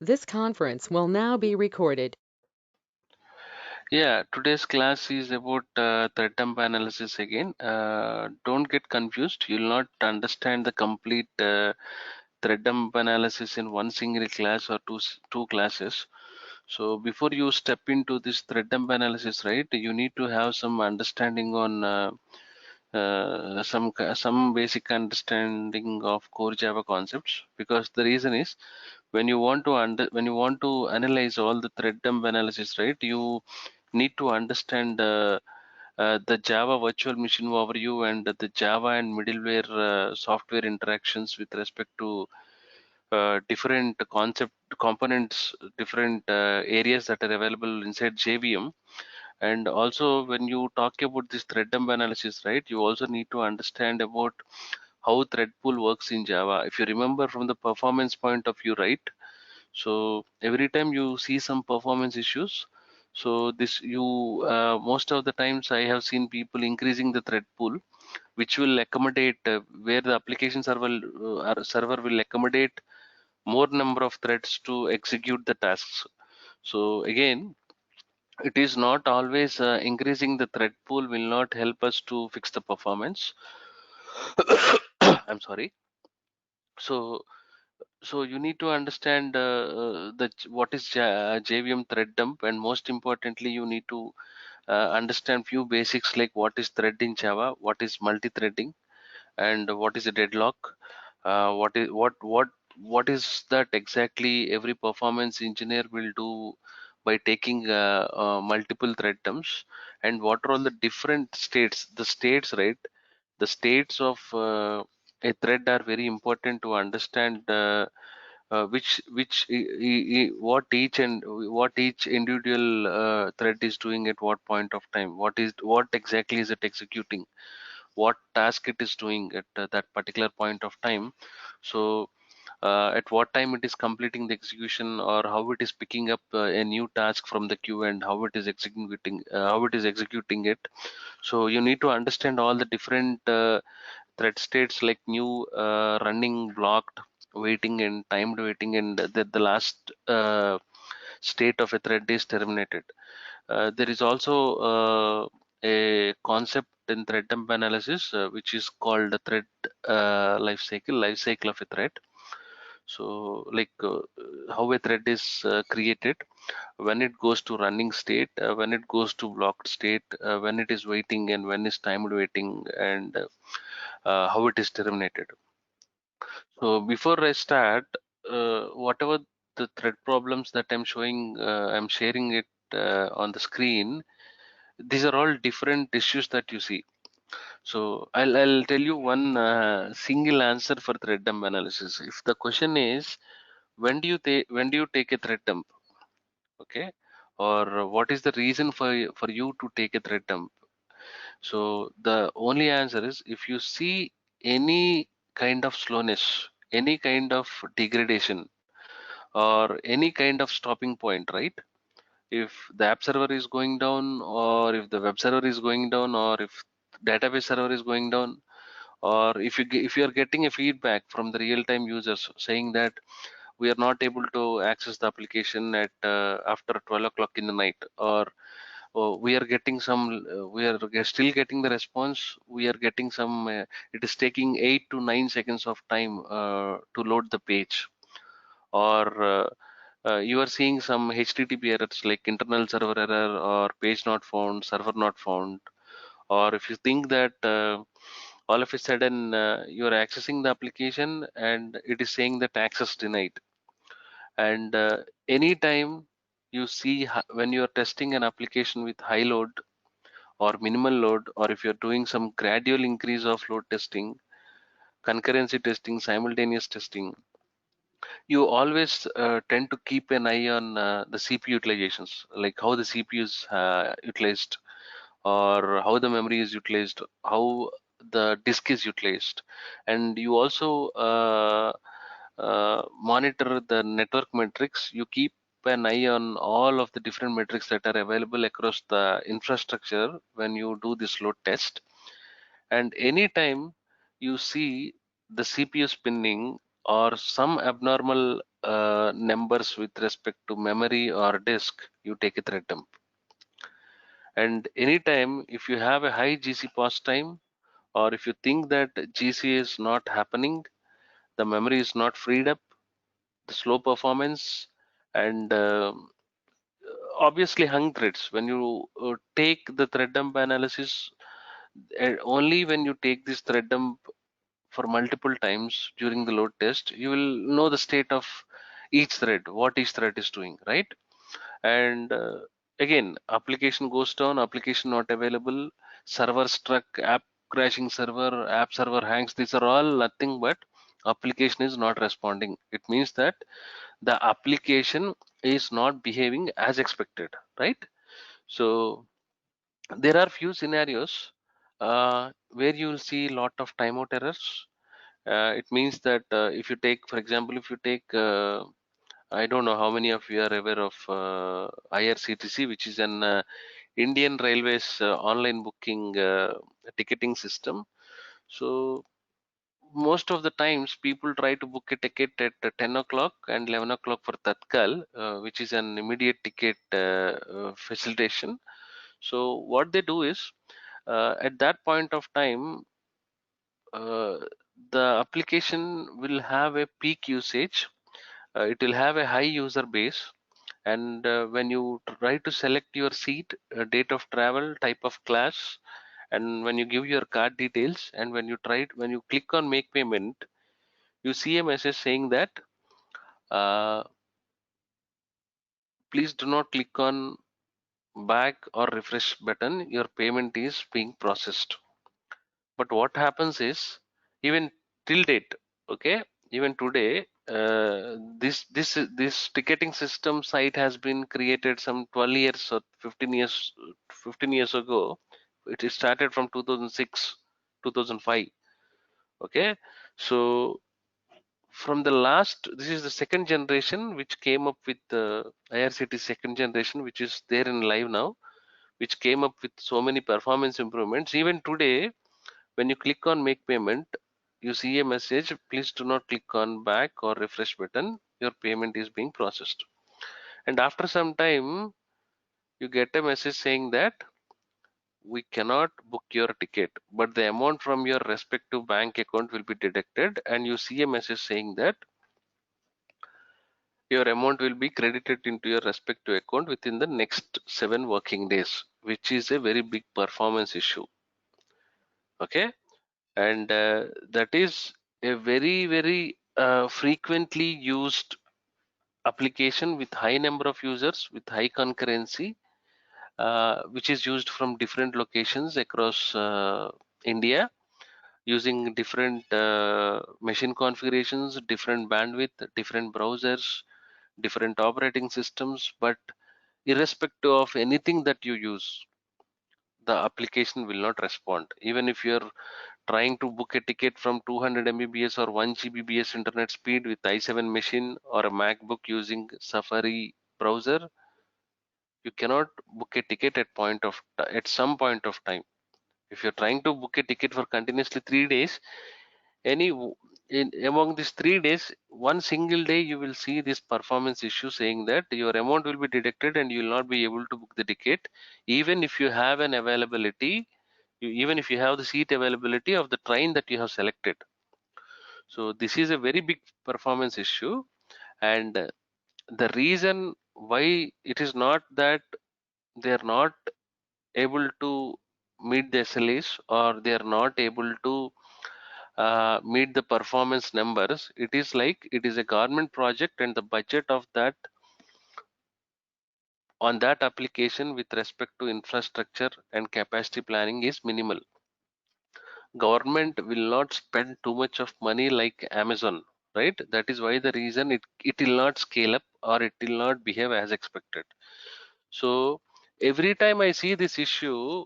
This conference will now be recorded. Yeah, today's class is about thread dump analysis again. Don't get confused. You'll not understand the complete thread dump analysis in one single class or two classes. So before you step into this thread dump analysis, right, you need to have some understanding on some basic understanding of core Java concepts. Because the reason is when you want to analyze all the thread dump analysis, right, you need to understand the Java virtual machine overview and the Java and middleware software interactions with respect to different concept components, different areas that are available inside JVM. And also, when you talk about this thread dump analysis, right, you also need to understand about how thread pool works in Java. If you remember from the performance point of view, right? So every time you see some performance issues, so this you most of the times I have seen people increasing the thread pool, which will accommodate where the application server will accommodate more number of threads to execute the tasks. So again, it is not always increasing the thread pool will not help us to fix the performance. I'm sorry. So you need to understand what is JVM thread dump, and most importantly, you need to understand few basics like what is thread in Java, what is multi-threading, and what is a deadlock. What is that exactly? Every performance engineer will do by taking multiple thread dumps, and what are all the different states? The states, right? The states of a thread are very important to understand what each and what each individual thread is doing at what point of time. What exactly is it executing? What task it is doing at that particular point of time? So at what time it is completing the execution, or how it is picking up a new task from the queue, and how it is executing it. So you need to understand all the different thread states like new, running, blocked, waiting, and timed waiting, and the last state of a thread is terminated. There is also a concept in thread dump analysis which is called the thread life cycle of a thread. So like how a thread is created, when it goes to running state, when it goes to blocked state, when it is waiting, and when is timed waiting, and how it is terminated. So before I start, whatever the thread problems that I'm showing, I'm sharing it on the screen. These are all different issues that you see. So I'll tell you one single answer for thread dump analysis. If the question is when do you take a thread dump, okay, or what is the reason for you to take a thread dump? So the only answer is if you see any kind of slowness, any kind of degradation, or any kind of stopping point, right? If the app server is going down, or if the web server is going down, or if database server is going down, or if you are getting a feedback from the real-time users saying that we are not able to access the application at after 12 o'clock in the night, or we are getting some still getting the response, we are getting some it is taking 8 to 9 seconds of time to load the page, or you are seeing some HTTP errors like internal server error, or page not found, server not found, or if you think that all of a sudden you are accessing the application and it is saying that access denied. And anytime you see when you are testing an application with high load or minimal load, or if you're doing some gradual increase of load testing, concurrency testing, simultaneous testing, you always tend to keep an eye on the CPU utilizations, like how the CPU is utilized, or how the memory is utilized, how the disk is utilized. And you also monitor the network metrics. You keep an eye on all of the different metrics that are available across the infrastructure when you do this load test. And anytime you see the CPU spinning or some abnormal numbers with respect to memory or disk, you take a thread dump. And anytime if you have a high GC pause time, or if you think that GC is not happening, the memory is not freed up, the slow performance, and obviously hung threads. When you take the thread dump analysis, only when you take this thread dump for multiple times during the load test, you will know the state of each thread, what each thread is doing, right? And again, application goes down, application not available, server struck, app crashing server, app server hangs. These are all nothing but application is not responding. It means that the application is not behaving as expected, right? So there are few scenarios where you will see lot of timeout errors. It means that if you take, for example, if you take I don't know how many of you are aware of IRCTC, which is an Indian Railways online booking ticketing system. So most of the times people try to book a ticket at 10 o'clock and 11 o'clock for Tatkal, which is an immediate ticket facilitation. So what they do is at that point of time, uh, the application will have a peak usage. It will have a high user base, and when you try to select your seat, date of travel, type of class, and when you give your card details, and when you click on make payment, you see a message saying that uh, please do not click on back or refresh button, your payment is being processed. But what happens is, even till date, okay, even today, this ticketing system site has been created some 12 years or 15 years ago. It is started from 2006, 2005. Okay, so from the last, this is the second generation which came up with the IRCT second generation, which is there in live now, which came up with so many performance improvements. Even today, when you click on make payment, you see a message, please do not click on back or refresh button, your payment is being processed. And after some time, you get a message saying that we cannot book your ticket, but the amount from your respective bank account will be deducted, and you see a message saying that your amount will be credited into your respective account within the next 7 working days, which is a very big performance issue. Okay, and that is a very frequently used application with high number of users with high concurrency, which is used from different locations across India, using different machine configurations, different bandwidth, different browsers, different operating systems. But irrespective of anything that you use, the application will not respond. Even if you're trying to book a ticket from 200 Mbps or 1 Gbps internet speed with i7 machine or a MacBook using Safari browser, you cannot book a ticket at some point of time. If you're trying to book a ticket for continuously 3 days, any among these 3 days, one single day you will see this performance issue saying that your amount will be deducted and you will not be able to book the ticket, even if you have an availability, even if you have the seat availability of the train that you have selected. So this is a very big performance issue, and the reason why it is not that they are not able to meet the SLAs, or they are not able to meet the performance numbers. It is like it is a government project, and the budget of that on that application with respect to infrastructure and capacity planning is minimal. Government will not spend too much of money like Amazon, right? That is why the reason it will not scale up, or it will not behave as expected. So every time I see this issue,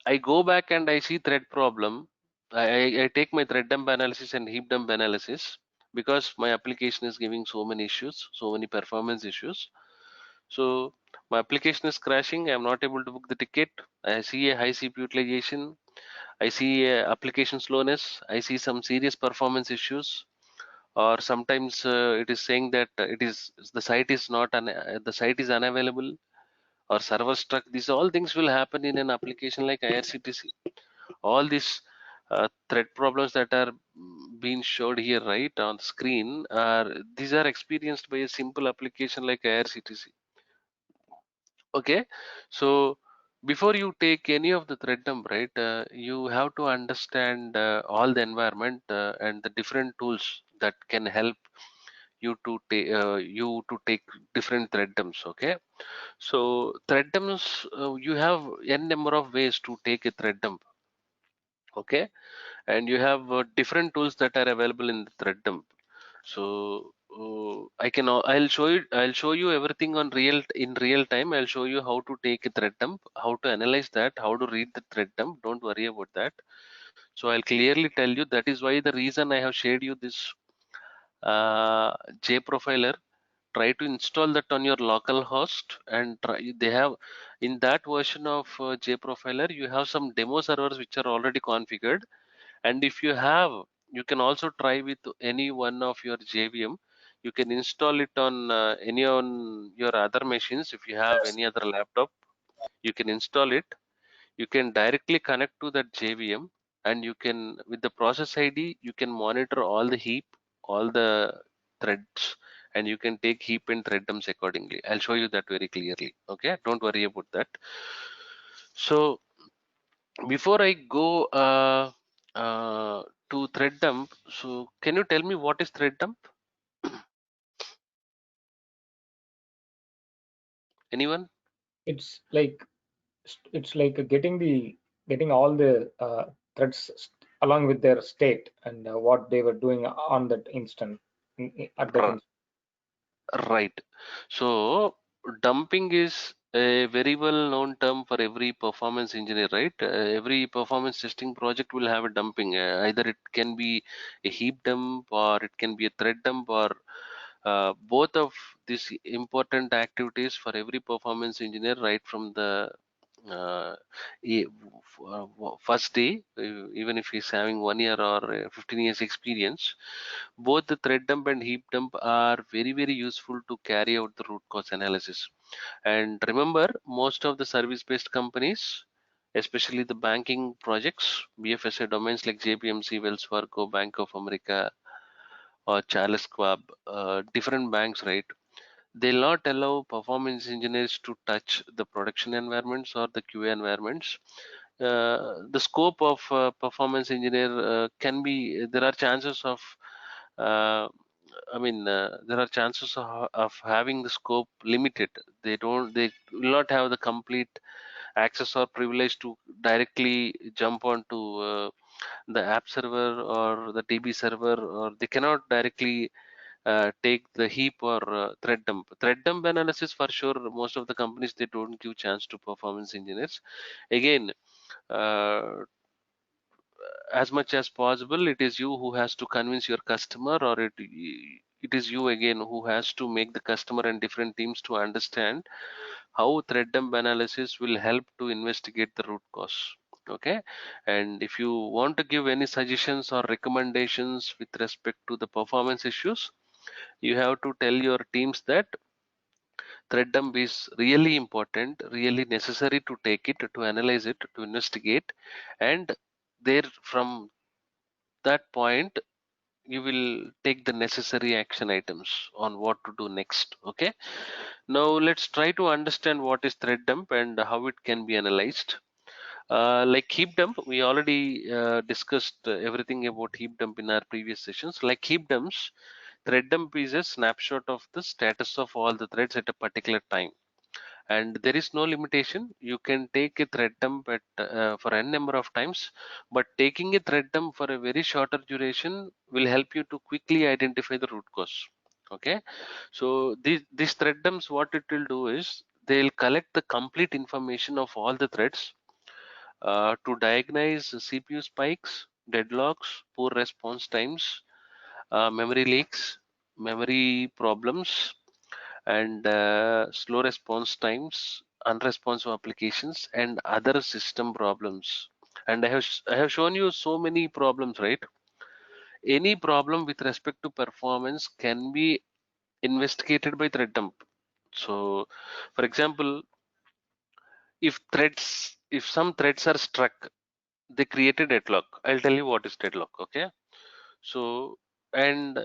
I go back and I see thread problem. I take my thread dump analysis and heap dump analysis, because my application is giving so many issues, so many performance issues. So my application is crashing. I'm not able to book the ticket. I see a high CPU utilization. I see application slowness. I see some serious performance issues. or sometimes it is saying that it is the site is not the site is unavailable or server stuck. These all things will happen in an application like IRCTC. All these thread problems that are being showed here right on screen are these are experienced by a simple application like IRCTC. Okay, so before you take any of the thread dump, right, you have to understand all the environment and the different tools that can help you to take different thread dumps. Okay, so thread dumps, you have n number of ways to take a thread dump. Okay, and you have different tools that are available in the thread dump. So I'll show you everything on in real time. I'll show you how to take a thread dump, how to analyze that, how to read the thread dump. Don't worry about that. So I'll clearly tell you that is why the reason I have shared you this JProfiler. Try to install that on your local host and they have in that version of JProfiler you have some demo servers which are already configured, and if you have, you can also try with any one of your JVM. You can install it on any on your other machines. If you have any other laptop, you can install it. You can directly connect to that JVM, and you can with the process ID you can monitor all the heap, all the threads, and you can take heap and thread dumps accordingly. I'll show you that very clearly. Okay, don't worry about that. So before I go to thread dump, so can you tell me what is thread dump? Anyone? It's like getting all the threads along with their state and what they were doing on that instant at that R- instant. Right. So dumping is a very well known term for every performance engineer, right? Every performance testing project will have a dumping. Either it can be a heap dump or it can be a thread dump, or both of these important activities for every performance engineer right from the uh, first day, even if he's having 1 year or 15 years experience. Both the thread dump and heap dump are very, very useful to carry out the root cause analysis. And remember, most of the service-based companies, especially the banking projects, BFSI domains like JPMC, Wells Fargo, Bank of America, or Charles Schwab, different banks, right? They'll not allow performance engineers to touch the production environments or the QA environments. The scope of performance engineer can be, there are chances of uh, there are chances of having the scope limited. They will not have the complete access or privilege to directly jump onto the app server or the DB server, or they cannot directly take the heap or thread dump. Thread dump analysis for sure. Most of the companies they don't give chance to performance engineers. Again, uh, as much as possible, it is you who has to convince your customer, or it is you again who has to make the customer and different teams to understand how thread dump analysis will help to investigate the root cause. Okay, and if you want to give any suggestions or recommendations with respect to the performance issues, you have to tell your teams that thread dump is really important, really necessary to take it, to analyze it, to investigate, and there from that point you will take the necessary action items on what to do next. Okay, now let's try to understand what is thread dump and how it can be analyzed. Like heap dump, we already discussed everything about heap dump in our previous sessions. Like heap dumps, thread dump is a snapshot of the status of all the threads at a particular time, and there is no limitation. You can take a thread dump at for n number of times, but taking a thread dump for a very shorter duration will help you to quickly identify the root cause. Okay, so these thread dumps, what it will do is they'll collect the complete information of all the threads to diagnose CPU spikes, deadlocks, poor response times, memory leaks, memory problems, and slow response times, unresponsive applications, and other system problems. And I have shown you so many problems, right? any problem with respect to performance can be investigated by thread dump. So for example, if some threads are struck, they create a deadlock. I'll tell you what is deadlock. Okay, so and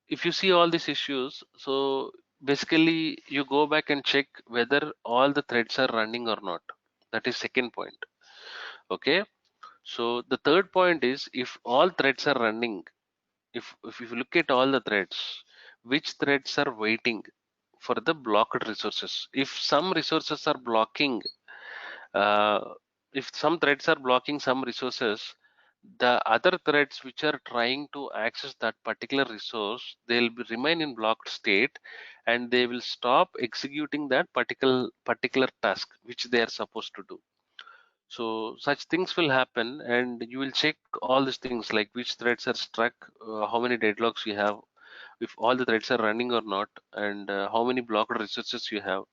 if you see all these issues, so basically you go back and check whether all the threads are running or not. That is second point. Okay, so the third point is, if all threads are running, if you look at all the threads, which threads are waiting for the blocked resources. If some resources are blocking, uh, if some threads are blocking some resources, the other threads which are trying to access that particular resource, they'll remain in blocked state, and they will stop executing that particular task which they are supposed to do. So such things will happen, and you will check all these things like which threads are struck, how many deadlocks you have, if all the threads are running or not, and how many blocked resources you have,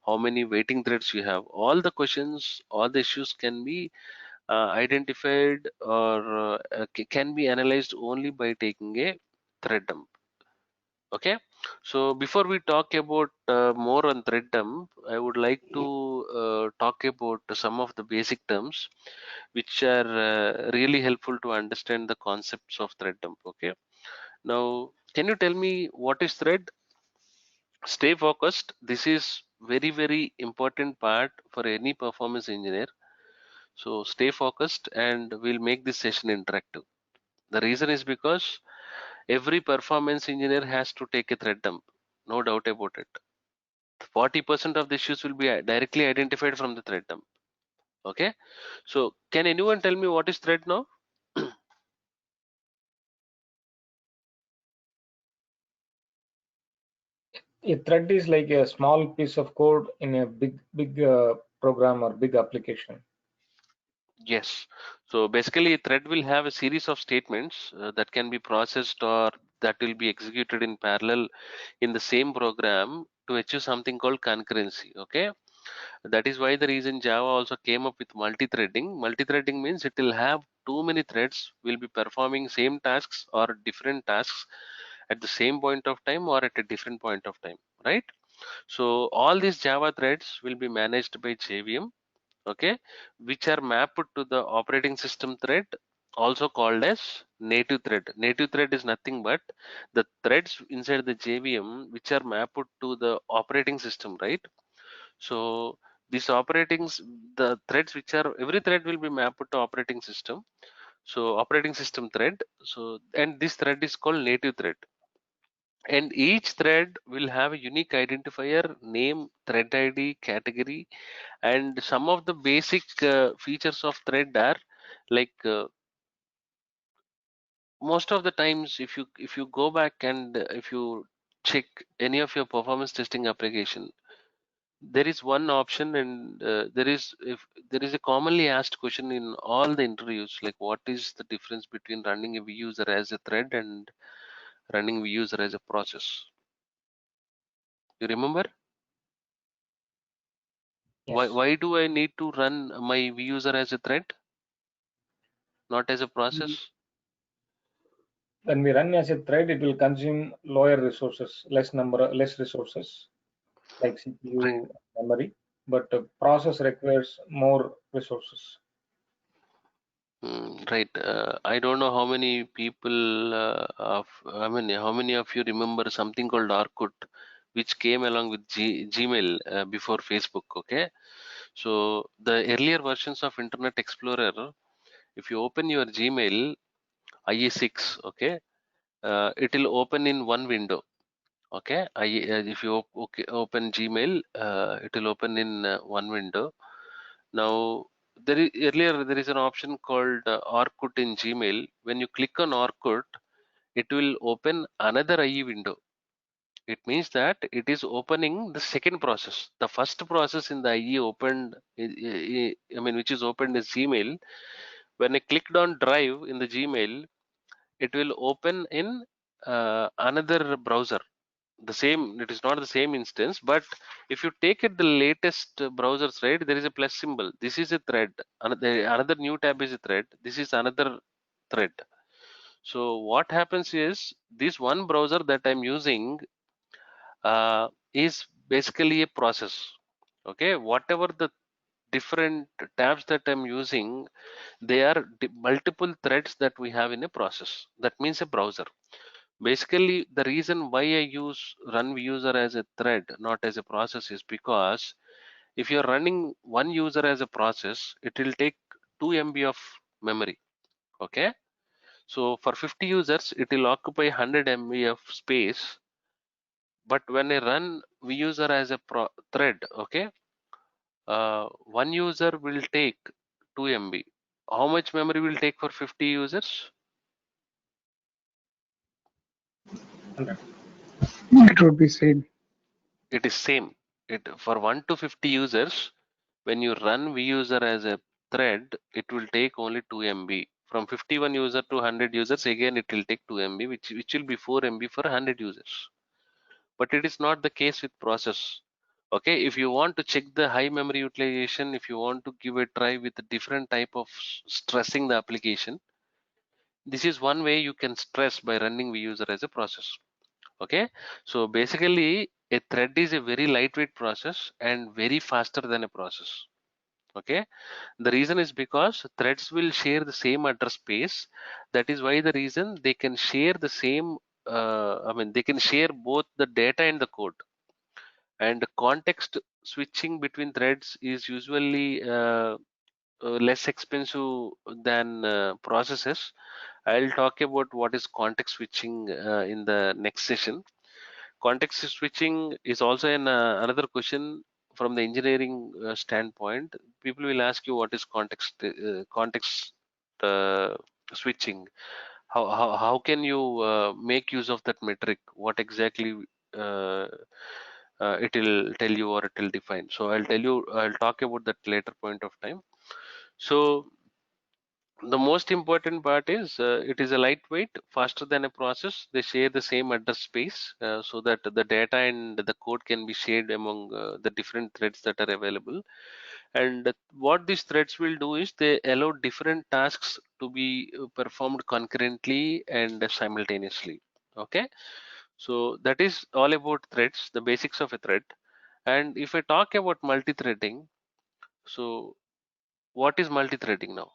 how many waiting threads you have. All the questions, all the issues can be identified, or can be analyzed only by taking a thread dump. Okay, so before we talk about more on thread dump, I would like to talk about some of the basic terms which are really helpful to understand the concepts of thread dump. Okay, now can you tell me what is thread? Stay focused. This is very important part for any performance engineer. So stay focused, and we'll make this session interactive. The reason is because every performance engineer has to take a thread dump, no doubt about it. 40% of the issues will be directly identified from the thread dump. Okay, so can anyone tell me what is thread now? A thread is like a small piece of code in a big program or big application. Yes. So basically, a thread will have a series of statements that can be processed, or that will be executed in parallel in the same program to achieve something called concurrency. Okay. That is why the reason Java also came up with multi-threading. Multi-threading means it will have too many threads will be performing same tasks or different tasks at the same point of time or at a different point of time, right? So all these Java threads will be managed by JVM, okay, which are mapped to the operating system thread, also called as native thread. Native thread is nothing but the threads inside the JVM which are mapped to the operating system, right? So these the threads which are, every thread will be mapped to operating system. So operating system thread. So, and this thread is called native thread. And each thread will have a unique identifier, name, thread ID, category, and some of the basic features of thread are like, most of the times if you go back and if you check any of your performance testing application, there is one option, and there is a commonly asked question in all the interviews, like what is the difference between running a view user as a thread and running view user as a process? You remember? why Yes. why do I need to run my view user as a thread, not as a Mm. process? When we run as a thread, it will consume lower resources, less resources like Right. CPU, memory, but the process requires more resources. Right. I don't know how many people I mean, how many of you remember something called Orkut, which came along with Gmail before Facebook. Okay. So the earlier versions of Internet Explorer, if you open your Gmail IE6, okay, it will open in one window. Okay, if you open Gmail, it will open in one window. Now, earlier there is an option called Orkut in Gmail. When you click on Orkut, it will open another IE window. It means that it is opening the second process. The first process in the IE opened, I mean, which is opened is Gmail. When I clicked on Drive in the Gmail, it will open in another browser. The same, it is not the same instance, but if you take it the latest browsers, right, there is a plus symbol. This is a thread. Another new tab is a thread. This is another thread. So what happens is this one browser that I'm using is basically a process. Okay, whatever the different tabs that I'm using, they are multiple threads that we have in a process. That means a browser. Basically, the reason why I use run user as a thread, not as a process, is because if you're running one user as a process, it will take 2 MB of memory. Okay, so for 50 users, it will occupy 100 MB of space. But when I run vUser as a thread, okay, one user will take 2 MB. How much memory will take for 50 users? 100. It would be same. It is same. It for 1 to 50 users, when you run vUser as a thread, it will take only 2 MB. From 51 user to 100 users, again it will take 2 MB, which will be 4 MB for 100 users. But it is not the case with process. Okay, if you want to check the high memory utilization, if you want to give a try with a different type of stressing the application, this is one way you can stress by running vUser as a process. Okay, so basically a thread is a very lightweight process and very faster than a process. Okay, the reason is because threads will share the same address space. That is why the reason they can share the same they can share both the data and the code. And context switching between threads is usually less expensive than processes. I'll talk about what is context switching in the next session. Context switching is also another question from the engineering standpoint. People will ask you what is context uh, switching. How can you make use of that metric? What exactly uh, it will tell you or it will define? So I'll talk about that later point of time. So the most important part is it is a lightweight, faster than a process. They share the same address space so that the data and the code can be shared among the different threads that are available. And what these threads will do is they allow different tasks to be performed concurrently and simultaneously. Okay, so that is all about threads, the basics of a thread. And if I talk about multi-threading, so what is multi-threading now?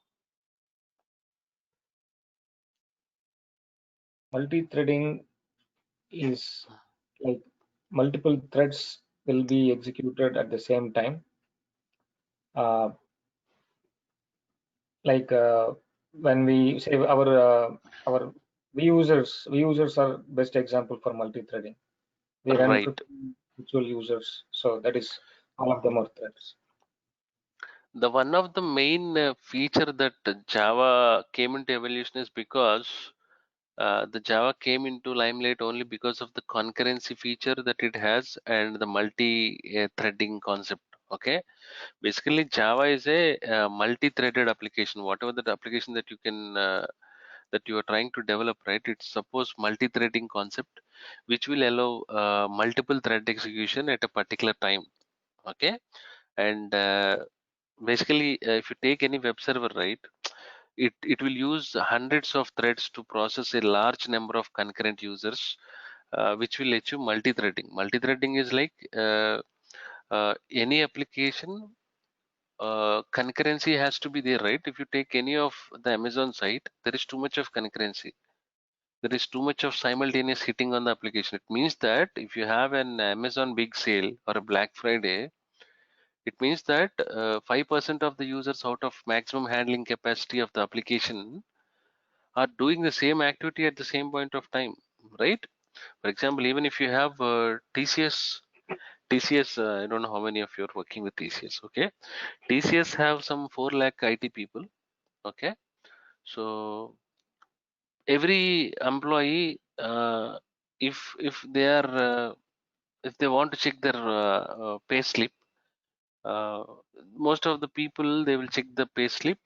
Multi-threading is like multiple threads will be executed at the same time. Like when we say our V users are best example for multi-threading. We run Right. 50 virtual users, so that is all of them are threads. The one of the main feature that Java came into evolution is because the Java came into limelight only because of the concurrency feature that it has and the multi-threading concept. Okay, basically Java is a multi-threaded application. Whatever the application that you can that you are trying to develop, right? It's suppose multi-threading concept, which will allow multiple thread execution at a particular time. Okay, and basically if you take any web server, right, it will use hundreds of threads to process a large number of concurrent users, which will achieve multi-threading. Multi-threading is like any application concurrency has to be there, right? If you take any of the Amazon site, there is too much of concurrency, there is too much of simultaneous hitting on the application. It means that if you have an Amazon big sale or a Black Friday, it means that 5% of the users out of maximum handling capacity of the application are doing the same activity at the same point of time, right? For example, even if you have TCS, I don't know how many of you are working with TCS. Okay, TCS have some 4 lakh IT people. Okay, so every employee, if they are if they want to check their pay slip, uh, most of the people they will check the pay slip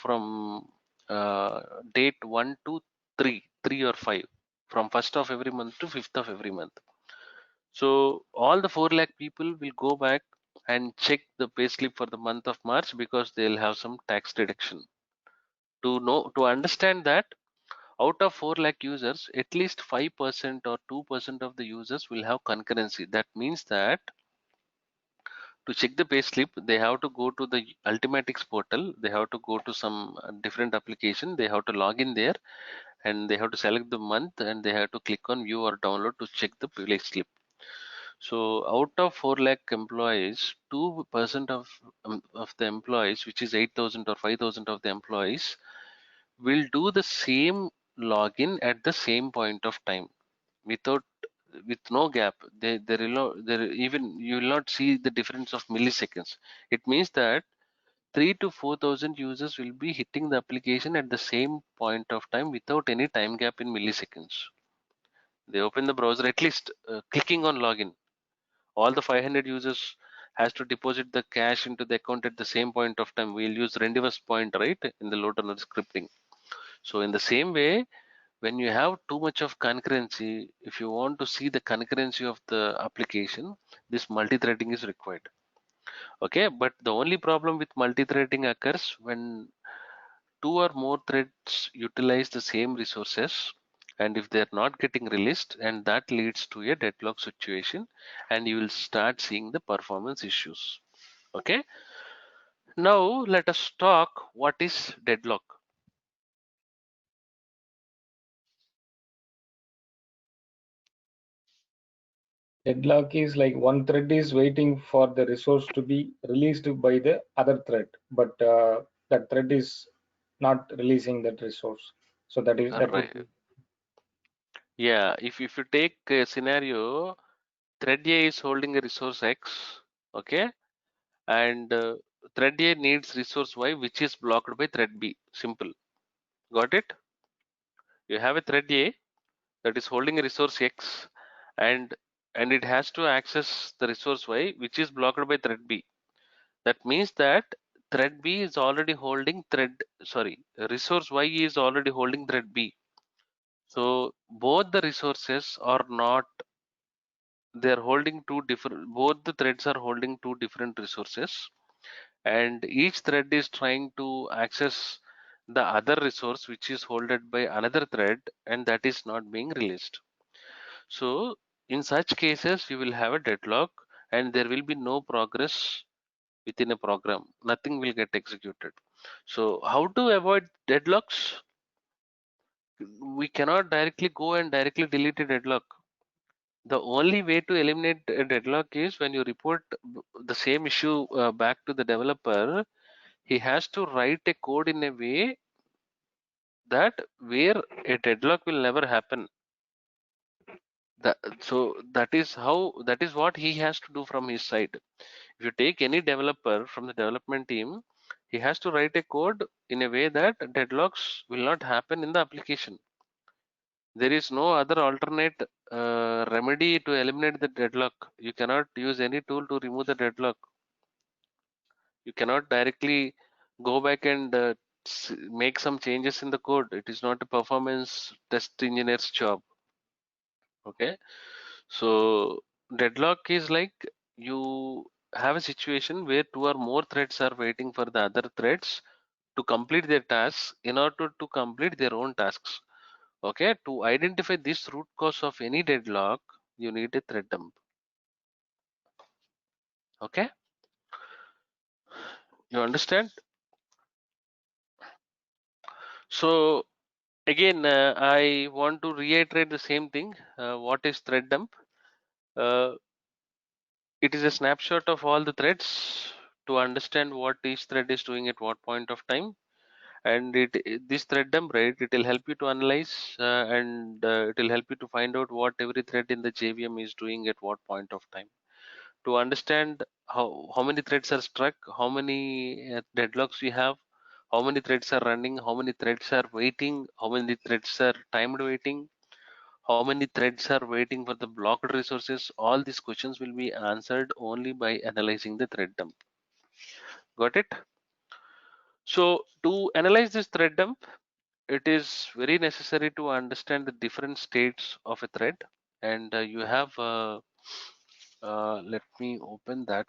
from date 1 to 3 or 5, from 1st of every month to 5th of every month. So all the 4 lakh people will go back and check the pay slip for the month of March because they'll have some tax deduction. To understand that, out of 4 lakh users, at least 5% or 2% of the users will have concurrency. That means that to check the payslip, they have to go to the Ultimatics portal. They have to go to some different application. They have to log in there, and they have to select the month, and they have to click on view or download to check the payslip. So out of 4 lakh employees, 2% of the employees, which is 8,000 or 5,000 of the employees, will do the same login at the same point of time without with no gap. There will not, there even you will not see the difference of milliseconds. It means that 3 to 4,000 users will be hitting the application at the same point of time without any time gap in milliseconds. They open the browser, at least clicking on login. All the 500 users has to deposit the cash into the account at the same point of time. We'll use Rendiverse point, right, in the load runner scripting. So in the same way, when you have too much of concurrency, if you want to see the concurrency of the application, this multi-threading is required. Okay, but the only problem with multi-threading occurs when two or more threads utilize the same resources, and if they're not getting released, and that leads to a deadlock situation, and you will start seeing the performance issues. Okay, now let us talk what is deadlock. Deadlock is like one thread is waiting for the resource to be released by the other thread, but that thread is not releasing that resource. So that would Right. be. Yeah, if you take a scenario, thread A is holding a resource X, okay, and thread A needs resource Y, which is blocked by thread B. Simple. Got it? You have a thread A that is holding a resource X, and it has to access the resource Y, which is blocked by thread B. That means that thread B is already holding resource Y is already holding thread B. So both the resources are not, they are holding two different, both the threads are holding two different resources, and each thread is trying to access the other resource which is holded by another thread, and that is not being released. So in such cases, you will have a deadlock, and there will be no progress within a program. Nothing will get executed. So how to avoid deadlocks? We cannot directly go and directly delete a deadlock. The only way to eliminate a deadlock is when you report the same issue back to the developer. He has to write a code in a way that where a deadlock will never happen. So that is how, that is what he has to do from his side. If you take any developer from the development team, he has to write a code in a way that deadlocks will not happen in the application. There is no other alternate remedy to eliminate the deadlock. You cannot use any tool to remove the deadlock. You cannot directly go back and make some changes in the code. It is not a performance test engineer's job. Okay, so deadlock is like you have a situation where two or more threads are waiting for the other threads to complete their tasks in order to complete their own tasks. Okay, to identify this root cause of any deadlock, you need a thread dump. Okay, you understand? So again, I want to reiterate the same thing. What is thread dump? Uh, it is a snapshot of all the threads to understand what each thread is doing at what point of time. And this thread dump, right, it will help you to analyze and it will help you to find out what every thread in the JVM is doing at what point of time. To understand how many threads are stuck, how many deadlocks we have, how many threads are running, how many threads are waiting, how many threads are timed waiting, how many threads are waiting for the blocked resources. All these questions will be answered only by analyzing the thread dump. Got it? So to analyze this thread dump, it is very necessary to understand the different states of a thread, and you have let me open that.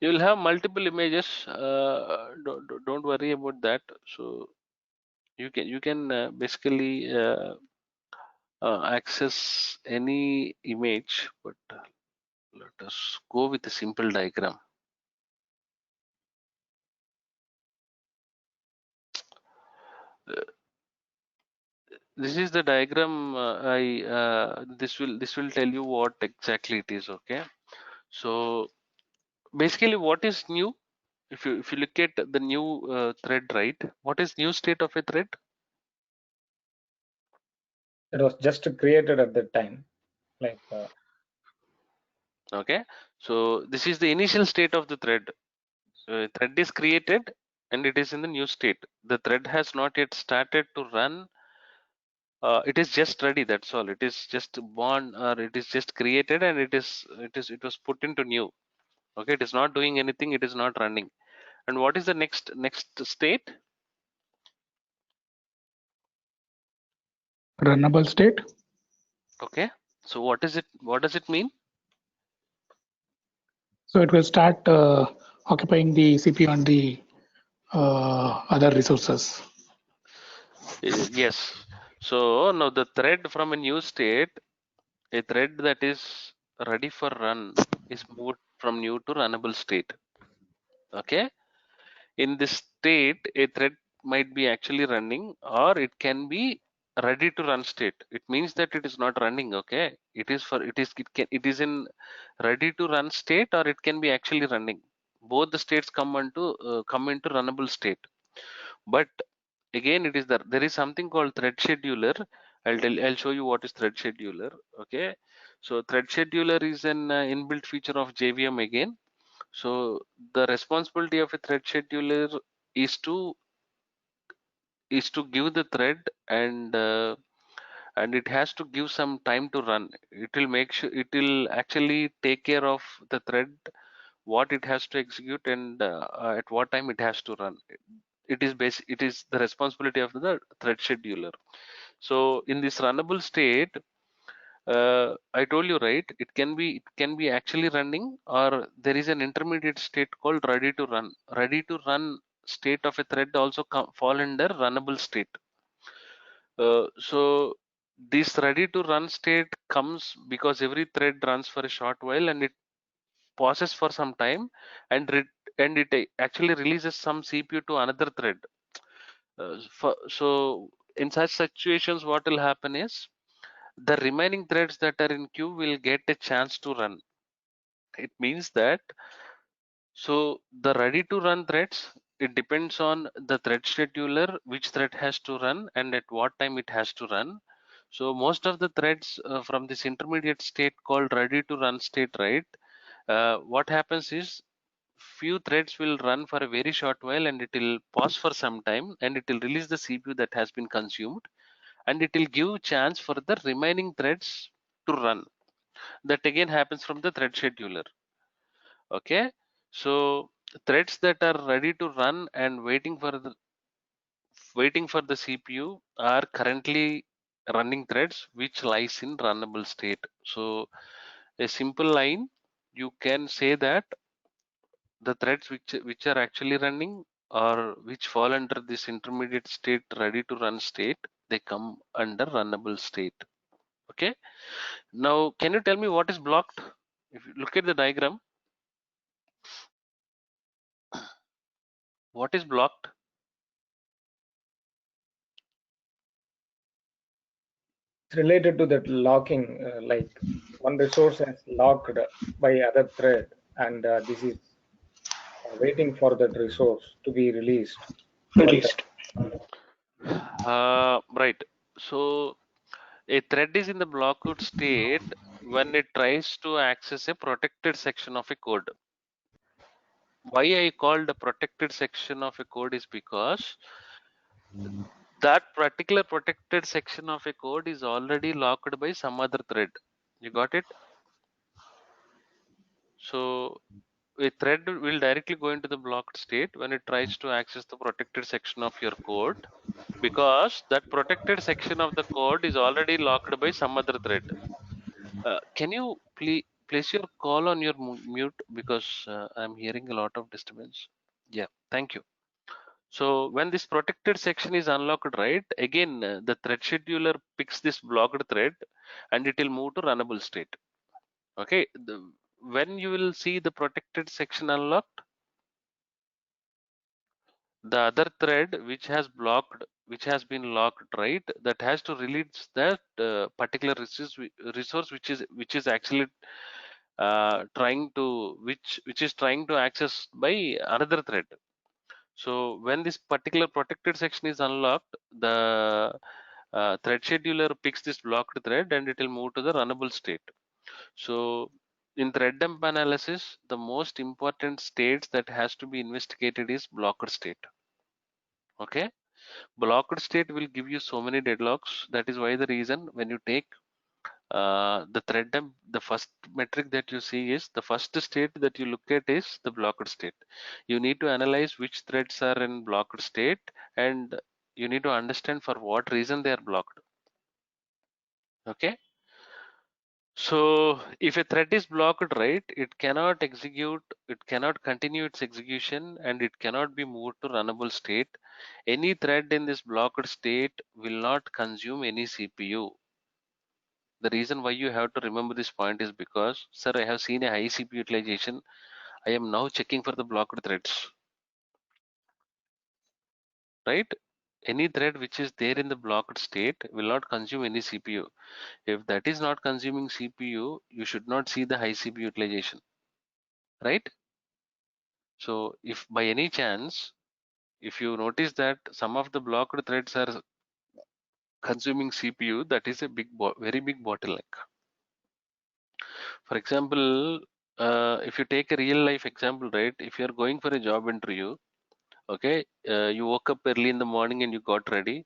You will have multiple images. Don't worry about that. So you can basically access any image, but let us go with a simple diagram. This is the diagram. This will tell you what exactly it is. Okay. So basically, what is new? If you look at the new thread, right? What is new state of a thread? It was just created at that time, like Okay. So this is the initial state of the thread. Thread is created and it is in the new state. The thread has not yet started to run. It is just ready. That's all. It is just born, or it is just created, and it was put into new. Okay. It is not doing anything. It is not running. And what is the next state? Runnable state. Okay. So what is it? What does it mean? So it will start occupying the CPU and the other resources. Yes. So now the thread from a new state, a thread that is ready for run, is moved from new to runnable state. Okay. In this state, a thread might be actually running, or it can be ready to run state. It means that it is not running. Okay. It is in ready to run state, or it can be actually running. Both the states come into runnable state. But again, there is something called thread scheduler. I'll show you what is thread scheduler. Okay. So thread scheduler is an inbuilt feature of JVM again. So the responsibility of a thread scheduler is to give the thread, and it has to give some time to run. It will make sure, it will actually take care of the thread, what it has to execute, and at what time it has to run. It is the responsibility of the thread scheduler. So in this runnable state, I told you, right, it can be actually running, or there is an intermediate state called ready to run. Ready to run state of a thread also fall under runnable state. So this ready to run state comes because every thread runs for a short while, and it pauses for some time, and it actually releases some CPU to another thread. So in such situations, what will happen is the remaining threads that are in queue will get a chance to run. It means that, so the ready to run threads, it depends on the thread scheduler, which thread has to run and at what time it has to run. So most of the threads from this intermediate state called ready to run state, right? What happens is few threads will run for a very short while, and it will pause for some time, and it will release the CPU that has been consumed, and it will give chance for the remaining threads to run. That again happens from the thread scheduler. Okay. So threads that are ready to run and waiting for the CPU are currently running threads which lies in runnable state. So a simple line, you can say that the threads which are actually running, or which fall under this intermediate state ready to run state, they come under runnable state. Okay. Now can you tell me what is blocked? If you look at the diagram, what is blocked? it's related to that locking, like one resource is locked by other thread, and this is waiting for that resource to be released. But Right. So a thread is in the blocked state when it tries to access a protected section of a code. Why I called the protected section of a code is because that particular protected section of a code is already locked by some other thread. You got it? So a thread will directly go into the blocked state when it tries to access the protected section of your code, because that protected section of the code is already locked by some other thread. Can you place your call on your mute because I'm hearing a lot of disturbance. Yeah, thank you. So when this protected section is unlocked, right, again the thread scheduler picks this blocked thread and it will move to runnable state. Okay, when you will see the protected section unlocked, the other thread which has been locked, right, that has to release that particular resource which is actually which is trying to access by another thread. So when this particular protected section is unlocked, the thread scheduler picks this blocked thread and it will move to the runnable state. So in thread dump analysis, the most important states that has to be investigated is blocked state. Okay, blocked state will give you so many deadlocks. That is why the reason when you take the thread dump, the first metric that you see is the first state that you look at is the blocked state. You need to analyze which threads are in blocked state and you need to understand for what reason they are blocked. Okay, so if a thread is blocked, right, it cannot execute, it cannot continue its execution, and it cannot be moved to runnable state. Any thread in this blocked state will not consume any CPU. The reason why you have to remember this point is because, sir, I have seen a high CPU utilization. I am now checking for the blocked threads, right? Any thread which is there in the blocked state will not consume any CPU. If that is not consuming CPU, you should not see the high CPU utilization, right? So if by any chance, if you notice that some of the blocked threads are consuming CPU, that is a very big bottleneck. For example, if you take a real life example, right? If you are going for a job interview, okay, you woke up early in the morning and you got ready,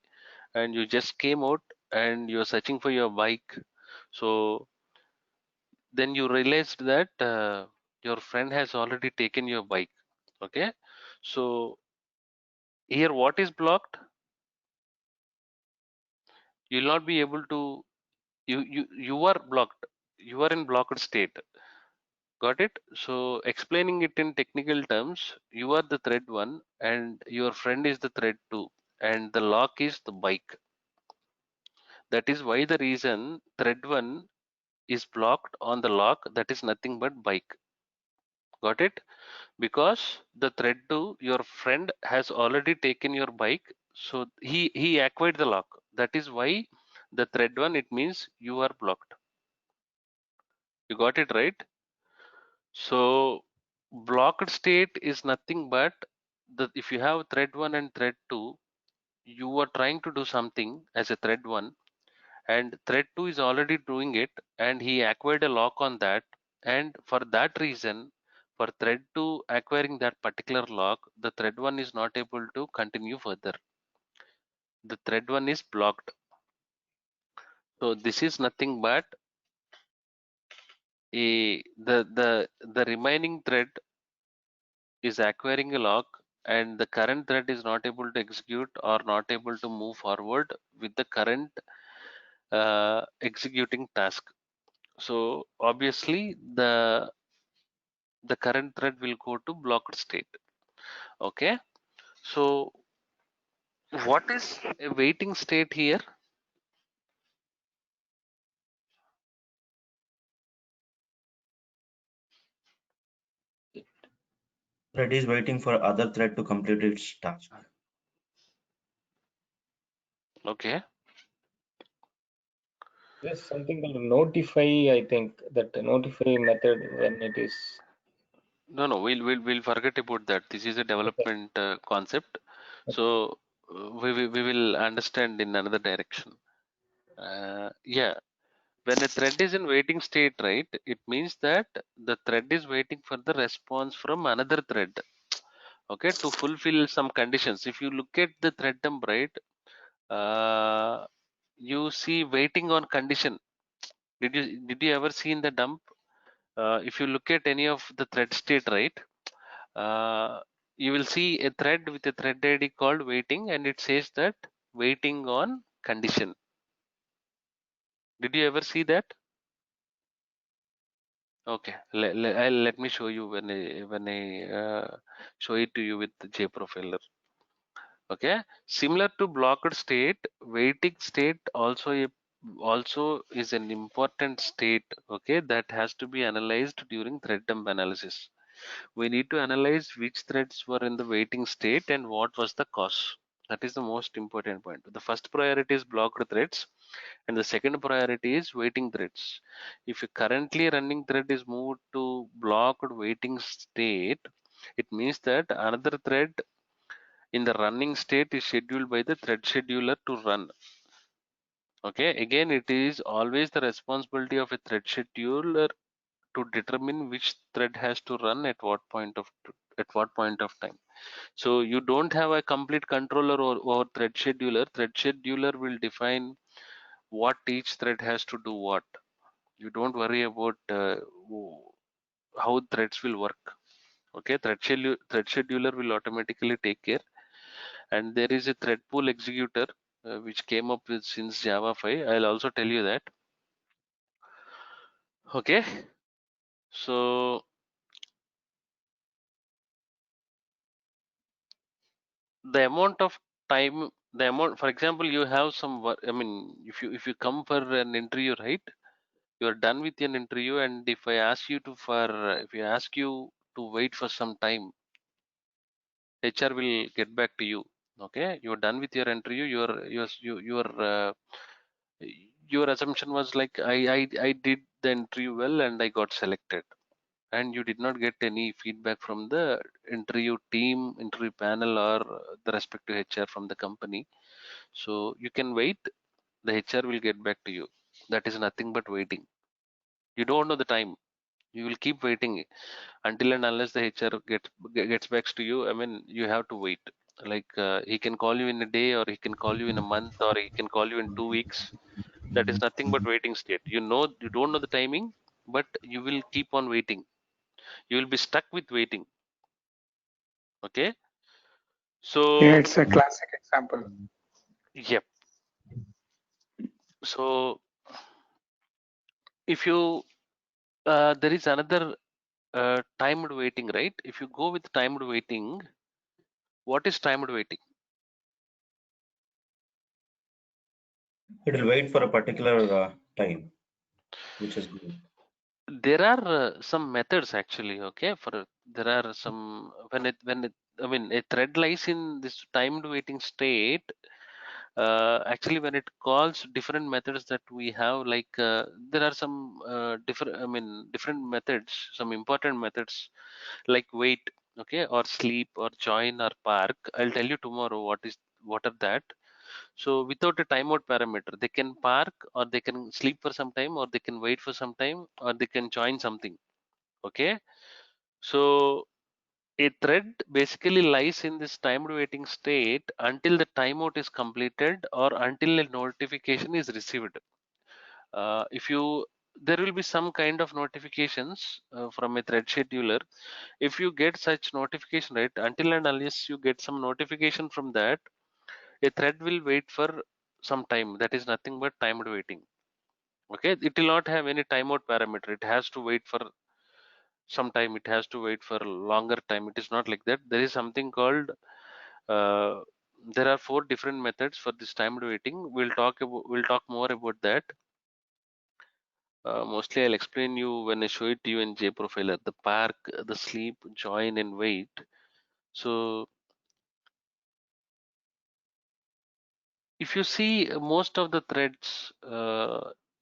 and you just came out and you're searching for your bike. So then you realized that your friend has already taken your bike. Okay, so here what is blocked? You'll not be able to. You are blocked. You are in blocked state. Got it? So explaining it in technical terms, you are the thread one and your friend is the thread two, and the lock is the bike. That is why the reason thread one is blocked on the lock, that is nothing but bike. Got it? Because the thread two, your friend has already taken your bike, so he acquired the lock. That is why the thread one, it means you are blocked. You got it right? So blocked state is nothing but if you have thread one and thread two, you are trying to do something as a thread one, and thread two is already doing it, and he acquired a lock on that, and for that reason, for thread two acquiring that particular lock, the thread one is not able to continue further. The thread one is blocked. So this is nothing but the remaining thread is acquiring a lock, and the current thread is not able to execute or not able to move forward with the current executing task. So obviously the current thread will go to blocked state. Okay, so what is a waiting state here? Thread is waiting for other thread to complete its task. Okay, There's something called notify, I think, that notify method when it is. no, we'll forget about that. This is a development concept, so we will understand in another direction. Yeah, when a thread is in waiting state, right, it means that the thread is waiting for the response from another thread, okay, to fulfill some conditions. If you look at the thread dump, right, you see waiting on condition. Did you ever see in the dump, if you look at any of the thread state, right, uh, you will see a thread with a thread ID called waiting, and it says that waiting on condition. Did you ever see that? Okay, let me show you when I show it to you with the JProfiler. Okay, similar to blocked state, waiting state also is an important state. Okay, that has to be analyzed during thread dump analysis. We need to analyze which threads were in the waiting state and what was the cause. That is the most important point. The first priority is blocked threads, and the second priority is waiting threads. If your currently running thread is moved to blocked waiting state, it means that another thread in the running state is scheduled by the thread scheduler to run. Okay, again, it is always the responsibility of a thread scheduler to determine which thread has to run at what point of time. So you don't have a complete controller or thread scheduler. Thread scheduler will define what each thread has to do what. You don't worry about how threads will work. Okay, thread scheduler will automatically take care. And there is a thread pool executor which came up with since Java 5. I'll also tell you that. Okay, so the amount of time, the amount, for example, you have some work. I mean, if you come for an interview, right? You are done with an interview, and if I ask you to if I ask you to wait for some time, HR will get back to you. Okay, you're done with your interview. Your assumption was like I did the interview well and I got selected, and you did not get any feedback from the interview team, interview panel, or the respective HR from the company. So you can wait. The HR will get back to you. That is nothing but waiting. You don't know the time. You will keep waiting until and unless the HR gets back to you. I mean, you have to wait. Like he can call you in a day, or he can call you in a month, or he can call you in 2 weeks. That is nothing but waiting state. You don't know the timing, but you will keep on waiting. You will be stuck with waiting. Okay. Yeah, So it's a classic example. yep. So if you there is another timed waiting, right? If you go with timed waiting, what is timed waiting? It will wait for a particular time, which is given. There are some methods actually. Okay, there are some when it I mean a thread lies in this timed waiting state. Actually, when it calls different methods that we have, like there are some different methods, some important methods like wait, okay, or sleep, or join, or park. I'll tell you tomorrow what are that. So without a timeout parameter, they can park, or they can sleep for some time, or they can wait for some time, or they can join something. Okay, so a thread basically lies in this timed waiting state until the timeout is completed or until a notification is received. If you There will be some kind of notifications from a thread scheduler. If you get such notification, right, until and unless you get some notification from that, a thread will wait for some time. That is nothing but timed waiting. Okay, it will not have any timeout parameter. It has to wait for some time. It has to wait for longer time. It is not like that. There is something called uh, there are 4 different methods for this timed waiting. We'll talk more about that. Mostly I'll explain you when I show it to you in JProfiler. The park, the sleep, join, and wait. So if you see most of the threads,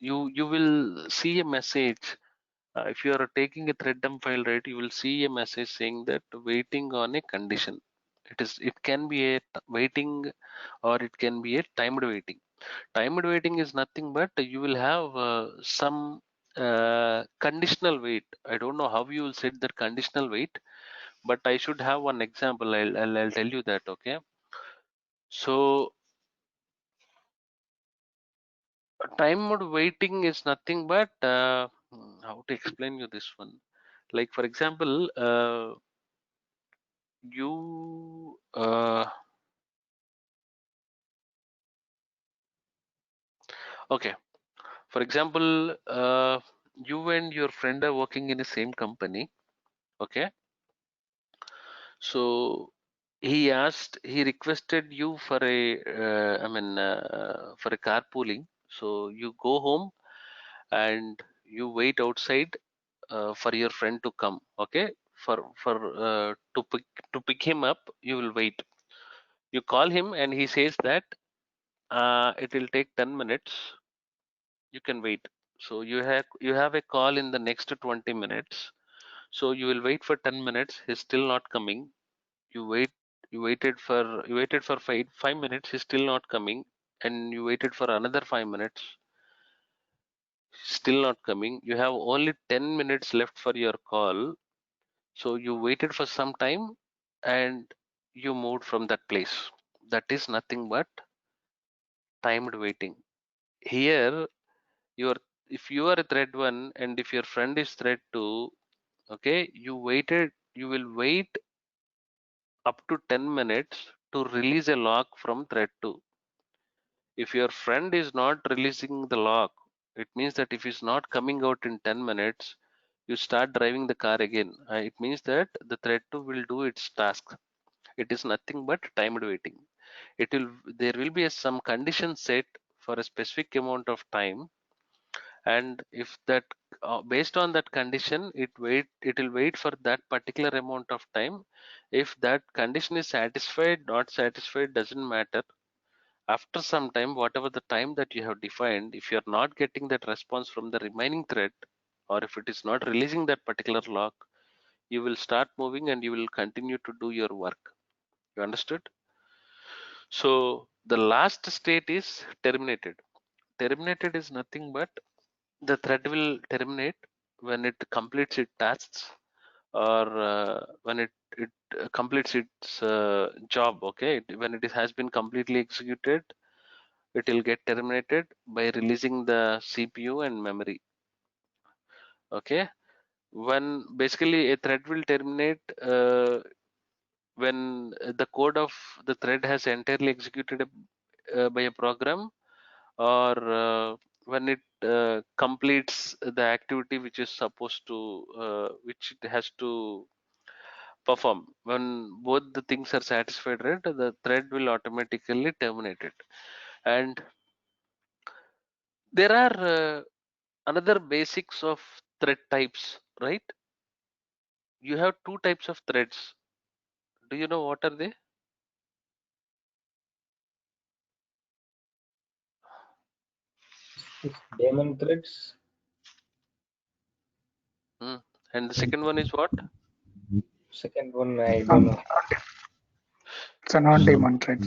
you will see a message. If you are taking a thread dump file, right, you will see a message saying that waiting on a condition. It can be a waiting, or it can be a timed waiting. Timed waiting is nothing but you will have some conditional wait. I don't know how you will set that conditional wait, but I should have one example. I'll tell you that. Okay. So timed waiting is nothing but how to explain you this one. Like for example, you okay. For example, you and your friend are working in the same company. Okay, so he requested you for a for a carpooling. So you go home and you wait outside for your friend to come. Okay, to pick him up, you will wait. You call him and he says that it will take 10 minutes. You can wait. So you have a call in the next 20 minutes. So you will wait for 10 minutes. He's still not coming. You wait. You waited for 5 minutes. He's still not coming, and you waited for another 5 minutes. Still not coming. You have only 10 minutes left for your call. So you waited for some time, and you moved from that place. That is nothing but timed waiting. Here, your if you are a thread 1 and if your friend is thread 2, okay, you will wait up to 10 minutes to release a lock from thread 2. If your friend is not releasing the lock, it means that if he's not coming out in 10 minutes, you start driving the car again. It means that the thread 2 will do its task. It is nothing but timed waiting. There will be some condition set for a specific amount of time, and if that based on that condition, it will wait for that particular amount of time. If that condition is satisfied, not satisfied, doesn't matter. After some time, whatever the time that you have defined, if you are not getting that response from the remaining thread, or if it is not releasing that particular lock, you will start moving and you will continue to do your work. You understood? So the last state is terminated. Terminated is nothing but the thread will terminate when it completes its tasks, or when it completes its job. Okay, when has been completely executed, it will get terminated by releasing the CPU and memory. Okay, when basically a thread will terminate when the code of the thread has entirely executed by a program, or when it completes the activity which is supposed to which it has to perform. When both the things are satisfied, right, the thread will automatically terminate it. And there are another basics of thread types, right? You have two types of threads. Do you know what are they? It's daemon threads. Hmm. And the second one is what? Second one, I don't know. It's a non-daemon thread.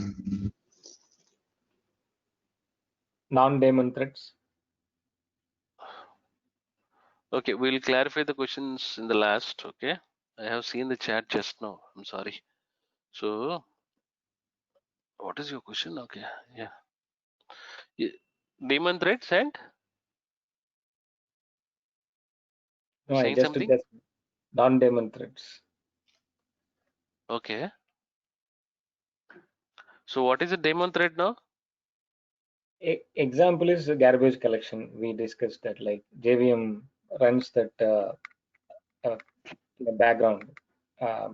Non-daemon threads. Okay, we'll clarify the questions in the last. Okay, I have seen the chat just now. I'm sorry. So, what is your question? Okay, yeah. Daemon threads and No, I saying just something? guessed non-daemon threads. Okay. So, what is a daemon thread now? Example is the garbage collection. We discussed that, like JVM runs that in the background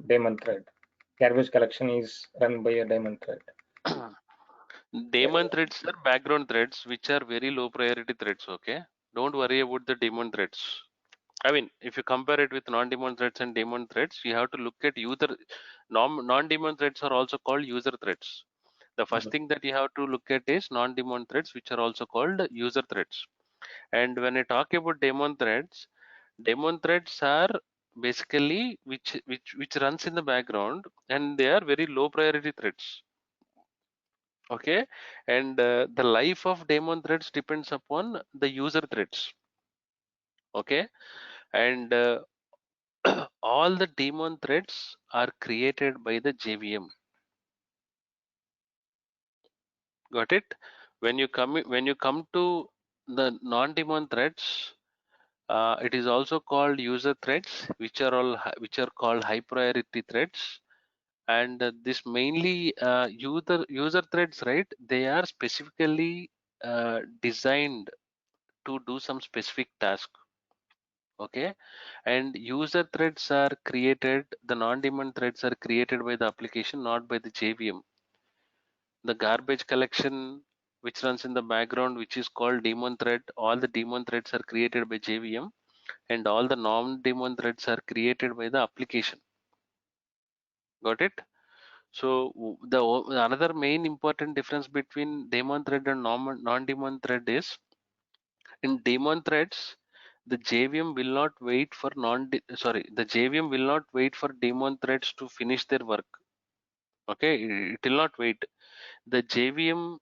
daemon thread. Garbage collection is run by a daemon thread. Daemon threads are background threads which are very low priority threads. Okay, don't worry about the daemon threads. I mean, if you compare it with non-daemon threads and daemon threads, you have to look at user. Non-daemon threads are also called user threads. The first thing that you have to look at is non-daemon threads, which are also called user threads. And when I talk about daemon threads are basically which runs in the background, and they are very low priority threads. Okay, and the life of daemon threads depends upon the user threads. Okay, and all the daemon threads are created by the JVM. Got it? When you come to the non-daemon threads, it is also called user threads, which are called high priority threads. And this mainly user threads, right? They are specifically designed to do some specific task. Okay, and user threads are created, the non-daemon threads are created by the application, not by the JVM. The garbage collection which runs in the background, which is called daemon thread, all the daemon threads are created by JVM, and all the non-daemon threads are created by the application. Got it? So the another main important difference between daemon thread and non-daemon thread is, in daemon threads, the JVM will not wait for the JVM will not wait for daemon threads to finish their work. Okay, it will not wait. The JVM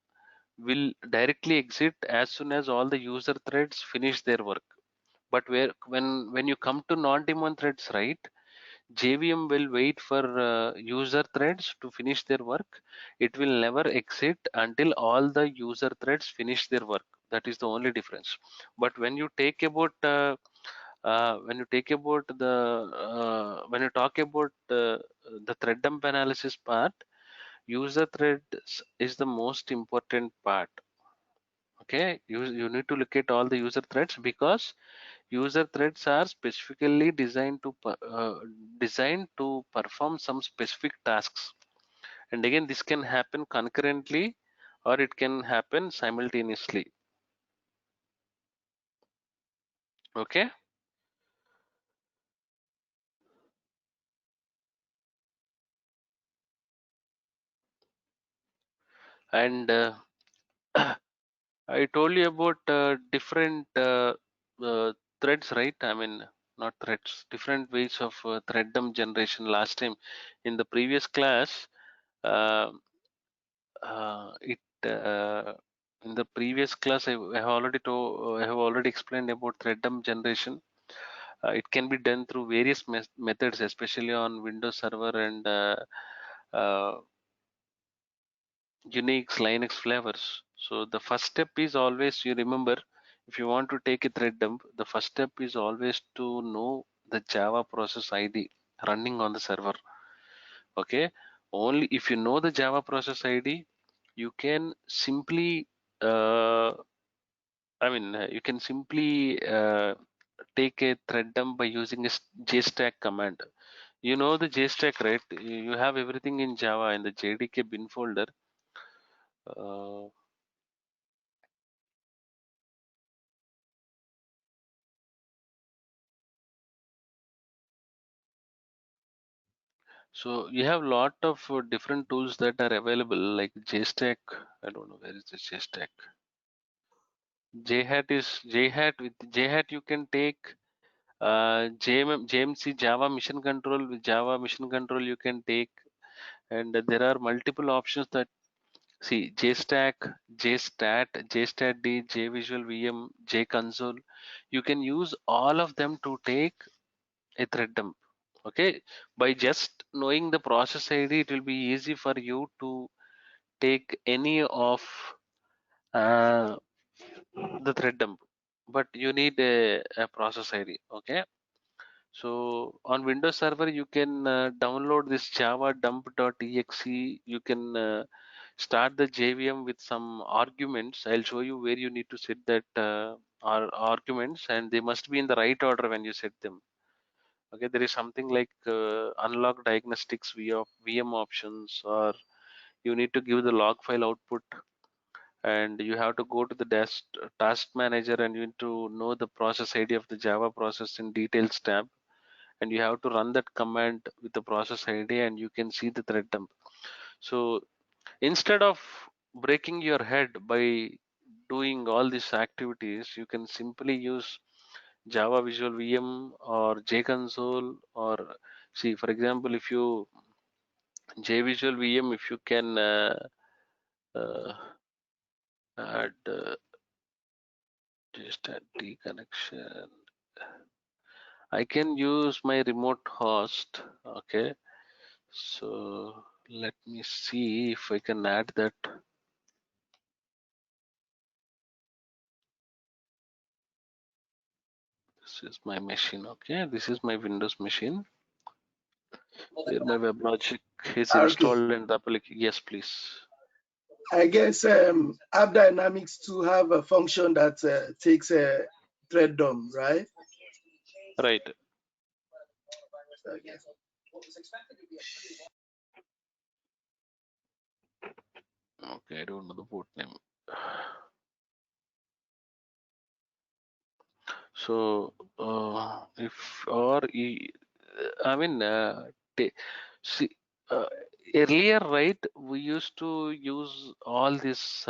will directly exit as soon as all the user threads finish their work. But when you come to non-daemon threads, right, JVM will wait for user threads to finish their work. It will never exit until all the user threads finish their work. That is the only difference. But when you take about when you talk about the thread dump analysis part, user threads is the most important part. Okay, you need to look at all the user threads, because user threads are specifically designed to perform some specific tasks. And again, this can happen concurrently or it can happen simultaneously. Okay. And I told you about different threads, right? I mean, not threads, different ways of thread dump generation last time in the previous class. Uh, it In the previous class, I have already explained about thread dump generation. It can be done through various methods, especially on Windows Server and uh, Unix, Linux flavors. So the first step is always, you remember, if you want to take a thread dump, the first step is always to know the Java process ID running on the server. Okay, only if you know the Java process ID, you can simply you can simply take a thread dump by using a JStack command. You know the JStack, right? You have everything in Java in the JDK bin folder. Uh, so you have lot of different tools that are available, like JStack. I don't know where is the JStack. JHat. With JHat you can take JMC Java Mission Control. With Java Mission Control you can take, and there are multiple options that, see, JStack, JStat, JStatD, JVisual VM, JConsole. You can use all of them to take a thread dump. Okay, by just knowing the process ID, it will be easy for you to take any of uh, the thread dump. But you need a process ID. Okay, so on Windows Server, you can download this Java dump.exe. You can start the JVM with some arguments. I'll show you where you need to set that arguments, and they must be in the right order when you set them. Okay, there is something like unlock diagnostics via VM options, or you need to give the log file output, and you have to go to the task manager, and you need to know the process ID of the Java process in details tab, and you have to run that command with the process ID, and you can see the thread dump. So instead of breaking your head by doing all these activities, you can simply use Java Visual VM or JConsole, or see, for example, if you JVisual VM, if you can uh, add just add D connection, I can use my remote host. Okay, so let me see if I can add that. This is my machine. Okay, this is my Windows machine where my WebLogic is Okay, installed in the application. Yes, please. I guess App Dynamics to have a function that takes a thread dump, right? Right. Okay, I don't know the port name. So, if or I mean, see, uh, earlier, right? We used to use all these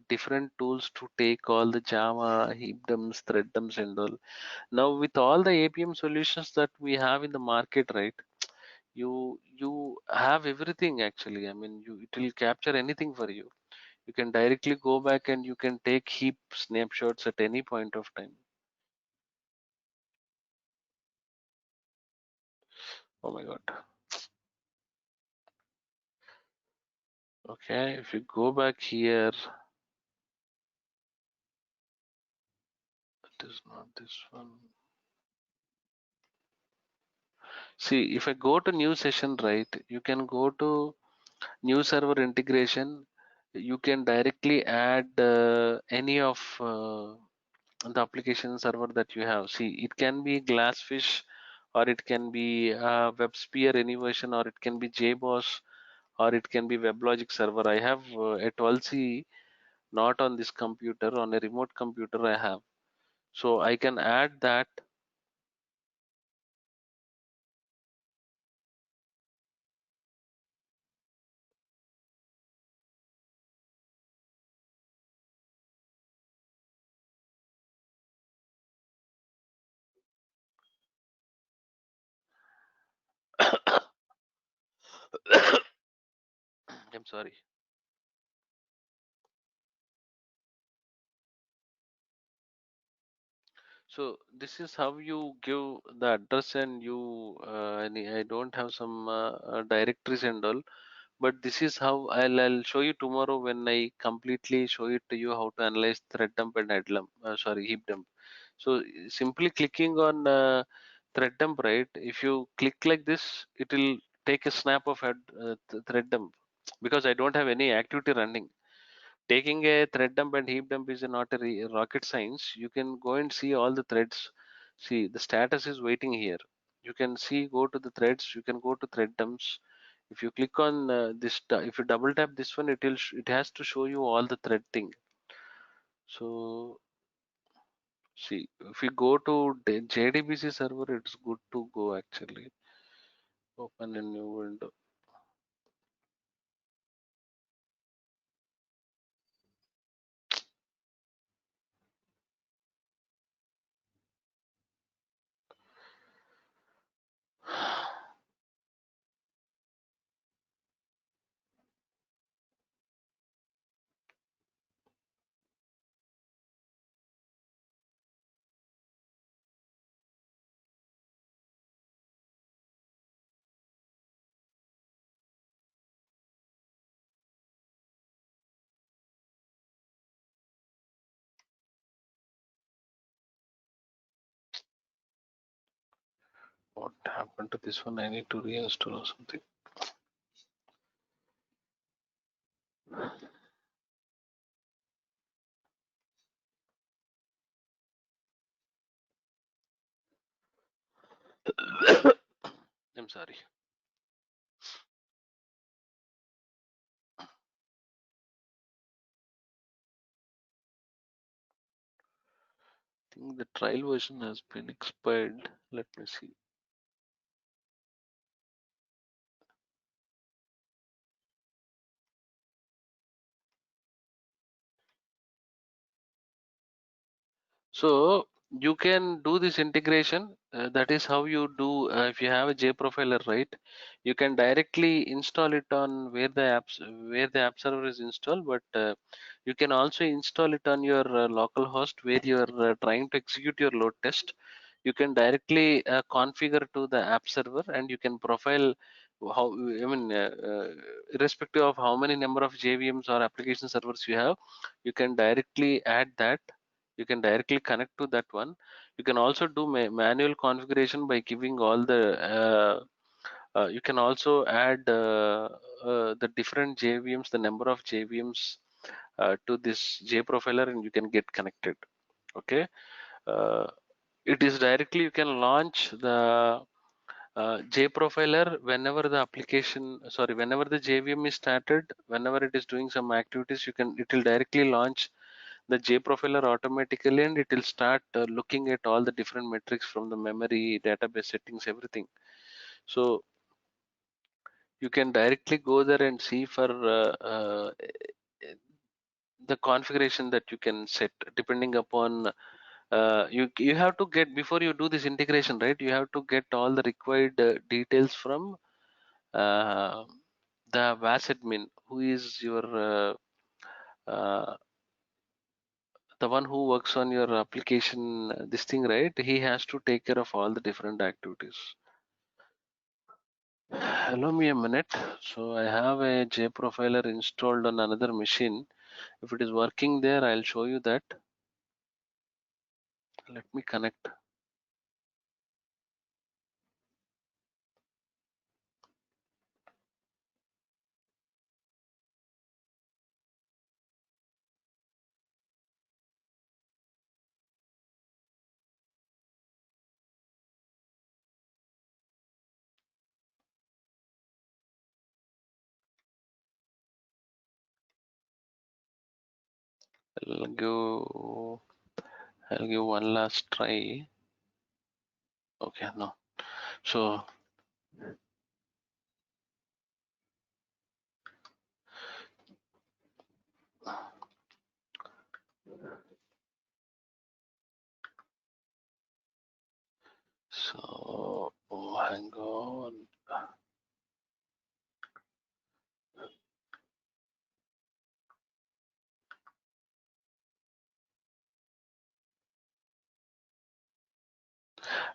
different tools to take all the Java, heapdums, threadums, and all. Now, with all the APM solutions that we have in the market, right? You have everything actually. I mean, it will capture anything for you. You can directly go back and you can take heap snapshots at any point of time. Oh my God. Okay, if you go back here, it is not this one. See, if I go to new session, right, you can go to new server integration. You can directly add any of the application server that you have. See, it can be Glassfish, or it can be WebSphere any version, or it can be JBoss, or it can be WebLogic server. I have a 12C, not on this computer, on a remote computer I have. So I can add that. I'm sorry. So this is how you give the address, and I don't have some directories and all, but this is how I'll show you tomorrow when I completely show it to you how to analyze thread dump and heap dump. So simply clicking on thread dump, right? If you click like this, it will take a snap of thread dump because I don't have any activity running. Taking a thread dump and heap dump is not a rocket science. You can go and see all the threads. See, the status is waiting here. You can see, go to the threads. You can go to thread dumps. If you click on if you double tap this one, it has to show you all the thread thing. So see, if you go to JDBC server, it's good to go actually. Open a new window. What happened to this one? I need to reinstall or something. I'm sorry. I think the trial version has been expired. Let me see. So you can do this integration. That is how you do. If you have a JProfiler, right, you can directly install it on where the app server is installed. But you can also install it on your local host where you are trying to execute your load test. You can directly configure to the app server, and you can profile how. I mean, irrespective of how many number of JVMs or application servers you have, you can directly add that. You can directly connect to that one. You can also do manual configuration by giving all the you can also add the different JVMs, the number of JVMs to this JProfiler, and you can get connected. Okay. uh, it is directly you can launch the JProfiler whenever the application, sorry, whenever the JVM is started, whenever it is doing some activities, it will directly launch the JProfiler automatically, and it will start looking at all the different metrics from the memory, database settings, everything. So you can directly go there and see for the configuration that you can set depending upon you have to get, before you do this integration, right, you have to get all the required details from the VAS admin, who is your the one who works on your application, this thing, right? He has to take care of all the different activities. Allow me a minute. So I have a JProfiler installed on another machine. If it is working there, I'll show you that. Let me connect. I'll give one last try. Okay, no. So hang on.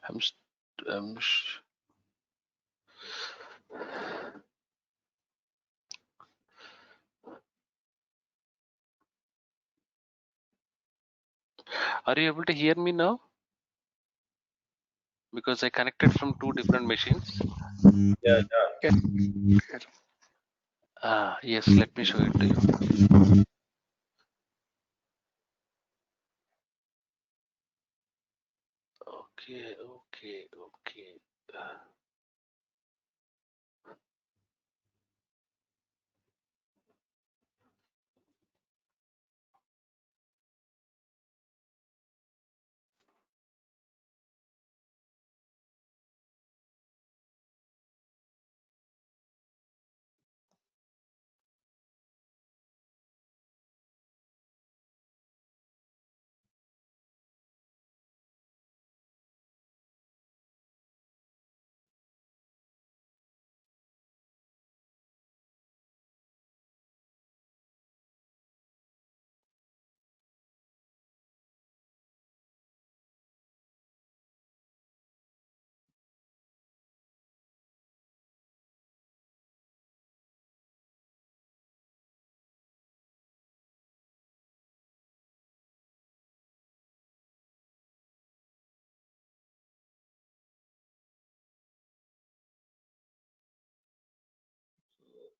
I'm, st- I'm sh- Are you able to hear me now? Because I connected from two different machines. Yeah, Yes, let me show it to you. Okay.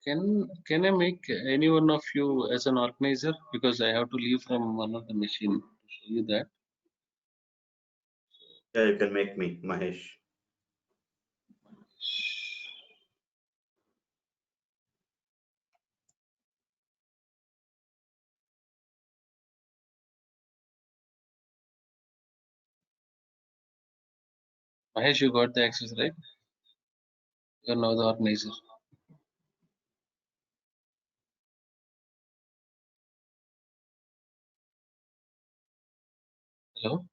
Can I make any one of you as an organizer, because I have to leave from one of the machine to show you that. yeah, you can make me, Mahesh. Mahesh, you got the access, right? You're now the organizer. Hello?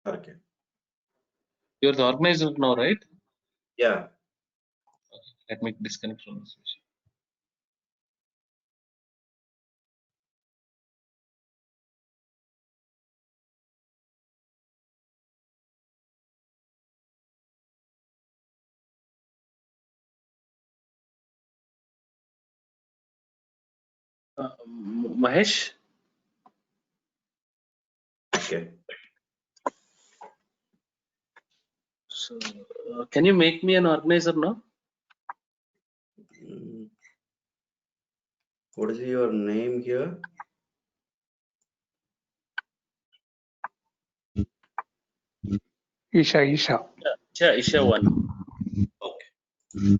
Okay. You're the organizer now, right? Yeah. Let me disconnect from this machine. Mahesh? Okay. So, can you make me an organizer now? Mm. What is your name here? Isha. Isha 1. Okay.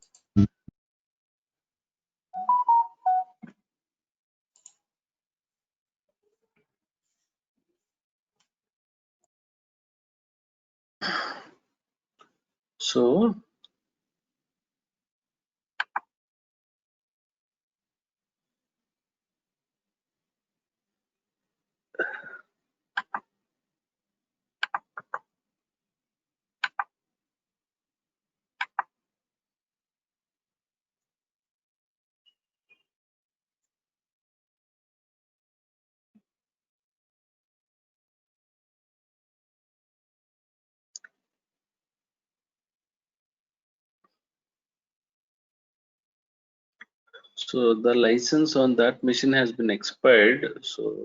So the license on that machine has been expired. So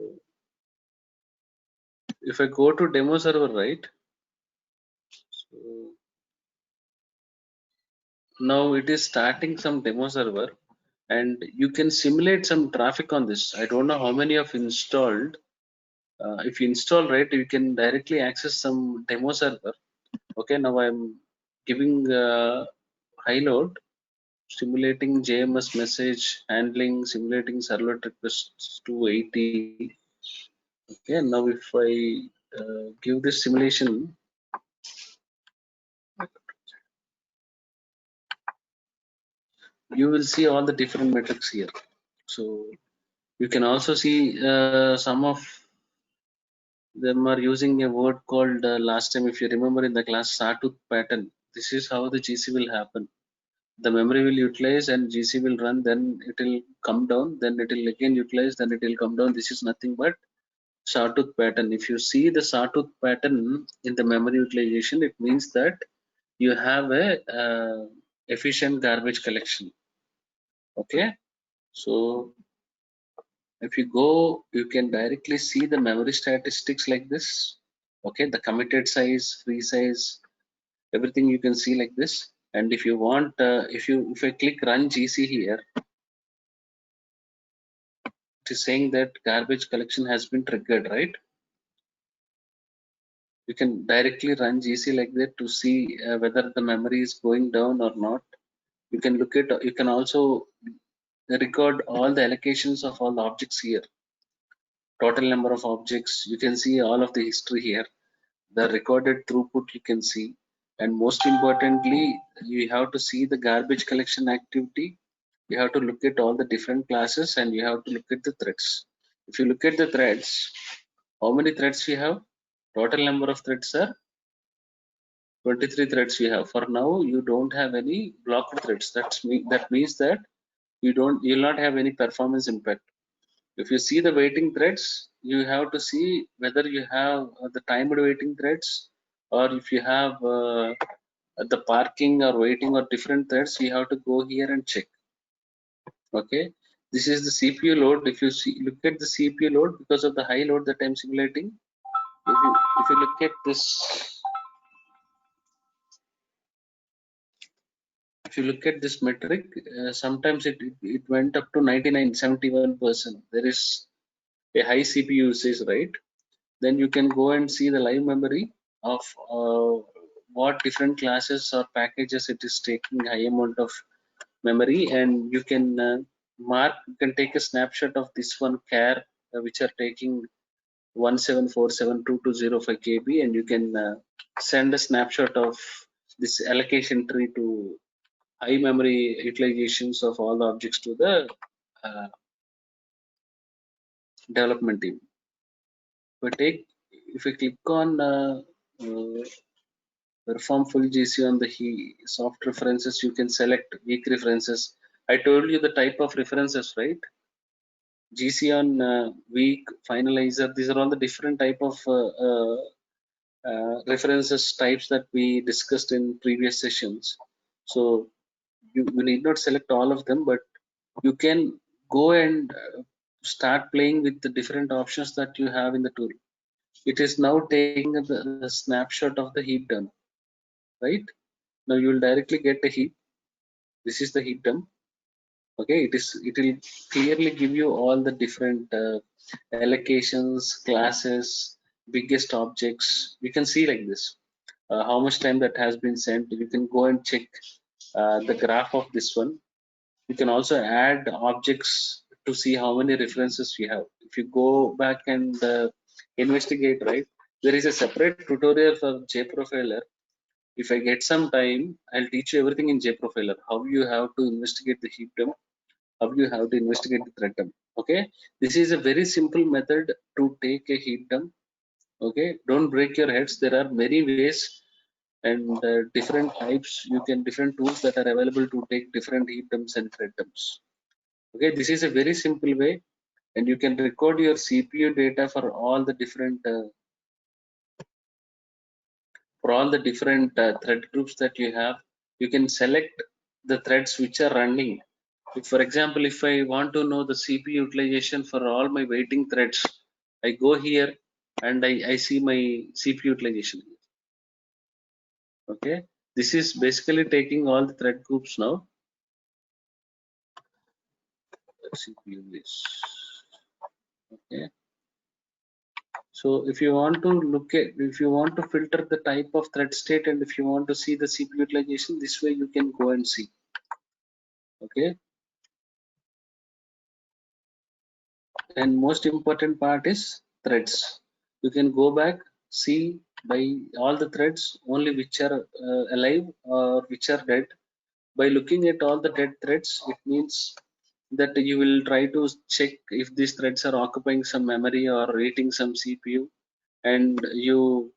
if I go to demo server, right? So now it is starting some demo server, and you can simulate some traffic on this. I don't know how many have installed. If you install, right, you can directly access some demo server. Okay, now I'm giving high load, simulating JMS message handling, simulating servlet requests 280. Okay, now if I give this simulation, you will see all the different metrics here. So you can also see some of them are using a word called last time, if you remember in the class, sawtooth pattern. This is how the GC will happen. The memory will utilize and GC will run, then it will come down, then it will again utilize, then it will come down. This is nothing but sawtooth pattern. If you see the sawtooth pattern in the memory utilization, it means that you have a efficient garbage collection. Okay, so if you go, you can directly see the memory statistics like this. Okay, the committed size, free size, everything you can see like this. And if you want, if I click run GC here, it is saying that garbage collection has been triggered, right? You can directly run GC like that to see whether the memory is going down or not. You can look at, you can also record all the allocations of all the objects here. Total number of objects, you can see all of the history here. The recorded throughput you can see. And most importantly, you have to see the garbage collection activity. You have to look at all the different classes and you have to look at the threads. If you look at the threads, how many threads we have? Total number of threads are 23 threads we have. For now, you don't have any blocked threads. That means that you'll not have any performance impact. If you see the waiting threads, you have to see whether you have the timed waiting threads, or if you have the parking or waiting or different threads, you have to go here and check. Okay, this is the CPU load. If you look at the CPU load, because of the high load that I'm simulating, if you look at this, if you look at this metric, sometimes it went up to 99-71%. There is a high CPU usage, right? Then you can go and see the live memory of what different classes or packages it is taking high amount of memory, and you can you can take a snapshot of this one char which are taking 1747220 KB, and you can send a snapshot of this allocation tree to high memory utilizations of all the objects to the uh, development team. If we click on perform full GC on the soft references, you can select weak references. I told you the type of references, right? GC on weak, finalizer, these are all the different type of references types that we discussed in previous sessions. So you need not select all of them, but you can go and start playing with the different options that you have in the tool. It is now taking the snapshot of the heap dump, right? Now you will directly get a heap. This is the heap dump. Okay, it will clearly give you all the different allocations, classes, biggest objects. You can see like this. how much time that has been sent. You can go and check the graph of this one. You can also add objects to see how many references you have. If you go back and investigate, right, there is a separate tutorial for JProfiler. If I get some time, I'll teach you everything in JProfiler, how you have to investigate the heap dump, how you have to investigate the thread dump. Okay, this is a very simple method to take a heap dump. Okay, don't break your heads. There are many ways and different types, different tools that are available to take different heap dumps and thread dumps. Okay, this is a very simple way, and you can record your CPU data for all the different thread groups that you have. You can select the threads which are running. For example, if I want to know the CPU utilization for all my waiting threads, I go here and I see my CPU utilization. Okay, this is basically taking all the thread groups now. CPU is okay. So if you want to filter the type of thread state, and if you want to see the CPU utilization, this way you can go and see. Okay, and most important part is threads. You can go back, see by all the threads only which are alive or which are dead. By looking at all the dead threads, it means that you will try to check if these threads are occupying some memory or eating some CPU, and you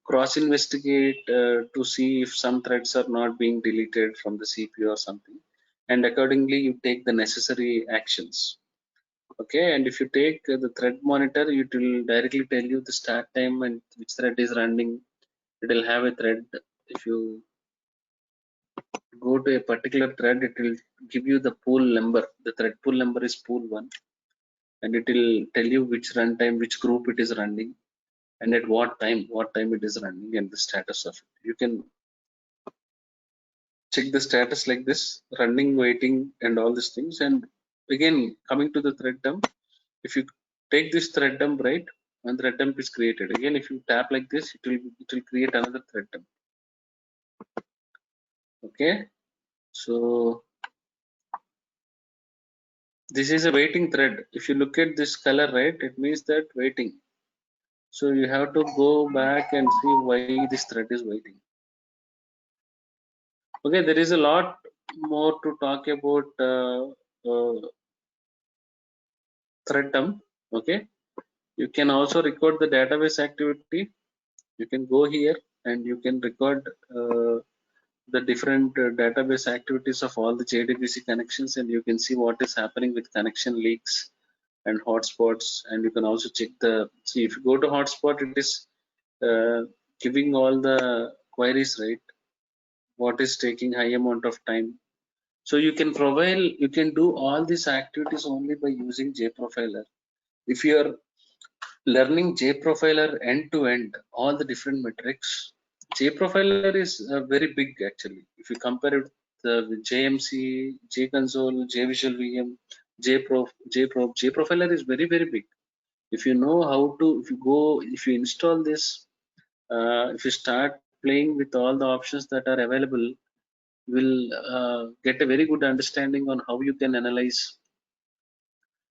cross investigate to see if some threads are not being deleted from the CPU or something, and accordingly you take the necessary actions. Okay, and if you take the thread monitor, it will directly tell you the start time and which thread is running. It will have a thread. If you go to a particular thread, it will give you the pool number. The thread pool number is pool 1, and it will tell you which runtime, which group it is running, and at what time it is running, and the status of it. You can check the status like this: running, waiting, and all these things. And again, coming to the thread dump, if you take this thread dump, right, and thread dump is created. Again, if you tap like this, it will create another thread dump. Okay, so this is a waiting thread. If you look at this color, right, it means that waiting. So you have to go back and see why this thread is waiting. Okay, there is a lot more to talk about thread dump. Okay, you can also record the database activity. You can go here and you can record the different database activities of all the JDBC connections, and you can see what is happening with connection leaks and hotspots. And you can also check see if you go to hotspot, it is giving all the queries, right, what is taking high amount of time. So you can do all these activities only by using JProfiler. If you are learning JProfiler end to end, all the different metrics, JProfiler is very big actually. If you compare it with JMC, JConsole, JVisual VM, JProfiler is very, very big. If you know how to, if you install this, if you start playing with all the options that are available, you will get a very good understanding on how you can analyze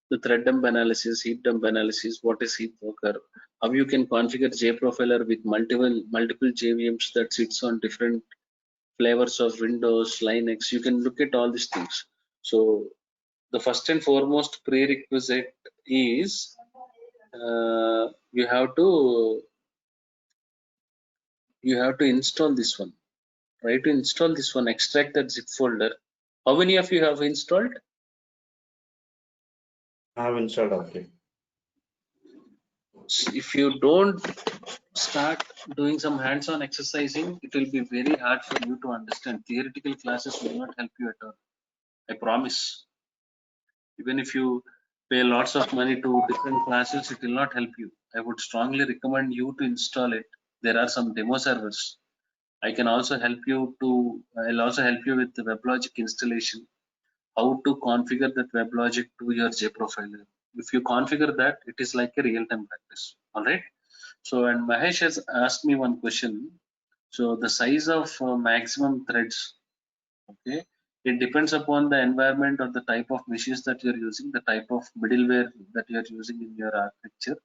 the thread dump analysis, heap dump analysis, what is heap worker, how you can configure JProfiler with multiple JVMs that sits on different flavors of Windows, Linux. You can look at all these things. So the first and foremost prerequisite is you have to install this one. Try to install this one, extract that zip folder. How many of you have installed? I have installed. Okay. If you don't start doing some hands-on exercising, it will be very hard for you to understand. Theoretical classes will not help you at all. I promise. Even if you pay lots of money to different classes, it will not help you. I would strongly recommend you to install it. There are some demo servers. I'll also help you with the WebLogic installation, how to configure that WebLogic to your JProfiler. If you configure that, it is like a real-time practice. All right. So, and Mahesh has asked me one question. So the size of maximum threads, okay, it depends upon the environment or the type of machines that you're using, the type of middleware that you're using in your architecture,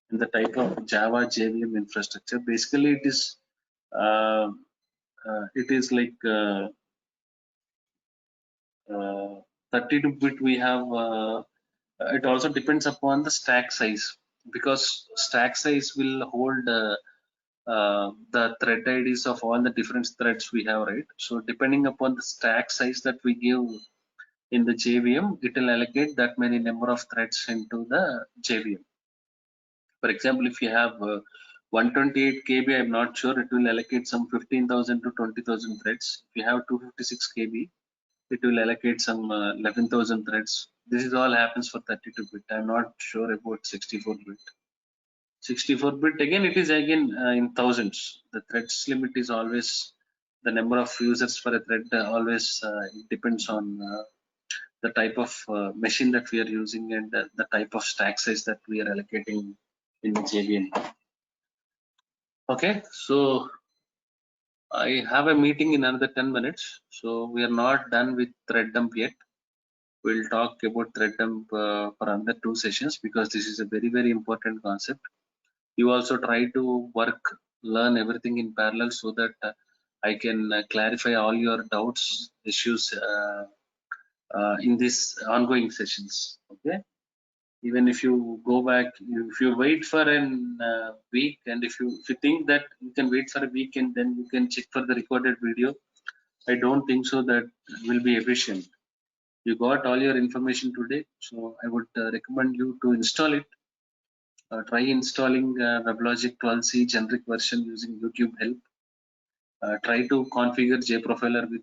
and the type of Java JVM infrastructure. Basically, uh, it is like 32-bit. We have. It also depends upon the stack size, because stack size will hold the thread IDs of all the different threads we have, right? So depending upon the stack size that we give in the JVM, it will allocate that many number of threads into the JVM. For example, if you have 128 KB, I'm not sure, it will allocate some 15,000 to 20,000 threads. If you have 256 KB, it will allocate some 11,000 threads. This is all happens for 32-bit. I'm not sure about 64-bit. 64-bit, again, it is again in thousands. The threads limit is always the number of users for a thread. Always it depends on the type of machine that we are using and the type of stack size that we are allocating in the JVM. Okay, so I have a meeting in another 10 minutes. So we are not done with thread dump yet. We'll talk about thread dump for another 2 sessions, because this is a very, very important concept. You also try to learn everything in parallel, so that I can clarify all your doubts, issues in these ongoing sessions. Okay. Even if you go back, if you wait for an week, and if you think that you can wait for a week and then you can check for the recorded video, I don't think so that will be efficient. You got all your information today, so I would recommend you to install it. Try installing WebLogic 12c generic version using YouTube help. Try to configure JProfiler with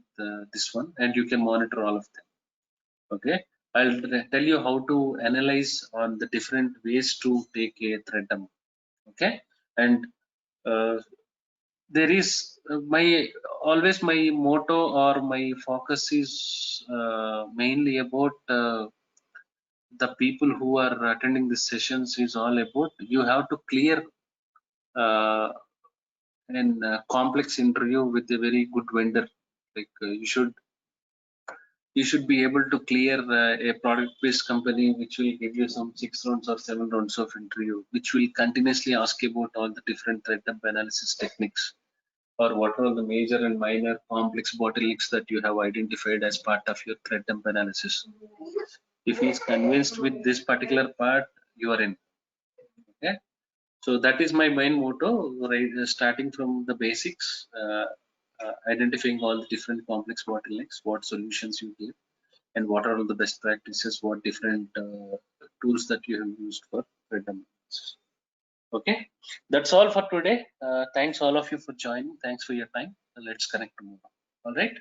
this one, and you can monitor all of them. Okay, I'll tell you how to analyze on the different ways to take a thread dump. Okay, and there is always my motto or my focus is mainly about the people who are attending these sessions is all about you have to clear uh, an complex interview with a very good vendor. Like you should be able to clear a product based company which will give you some 6 rounds or 7 rounds of interview, which will continuously ask about all the different thread dump analysis techniques, or what are the major and minor complex bottlenecks that you have identified as part of your thread dump analysis. If he is convinced with this particular part, you are in. Okay, so that is my main motto, right? Starting from the basics, identifying all the different complex bottlenecks, what solutions you give, and what are all the best practices, what different tools that you have used for thread dump analysis. Okay, that's all for today. Thanks all of you for joining. Thanks for your time. Let's connect tomorrow. All right.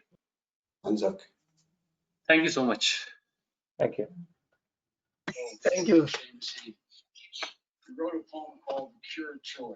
Anzak. Thank you so much. Thank you. Thank you. Wrote a poem called Pure Joy.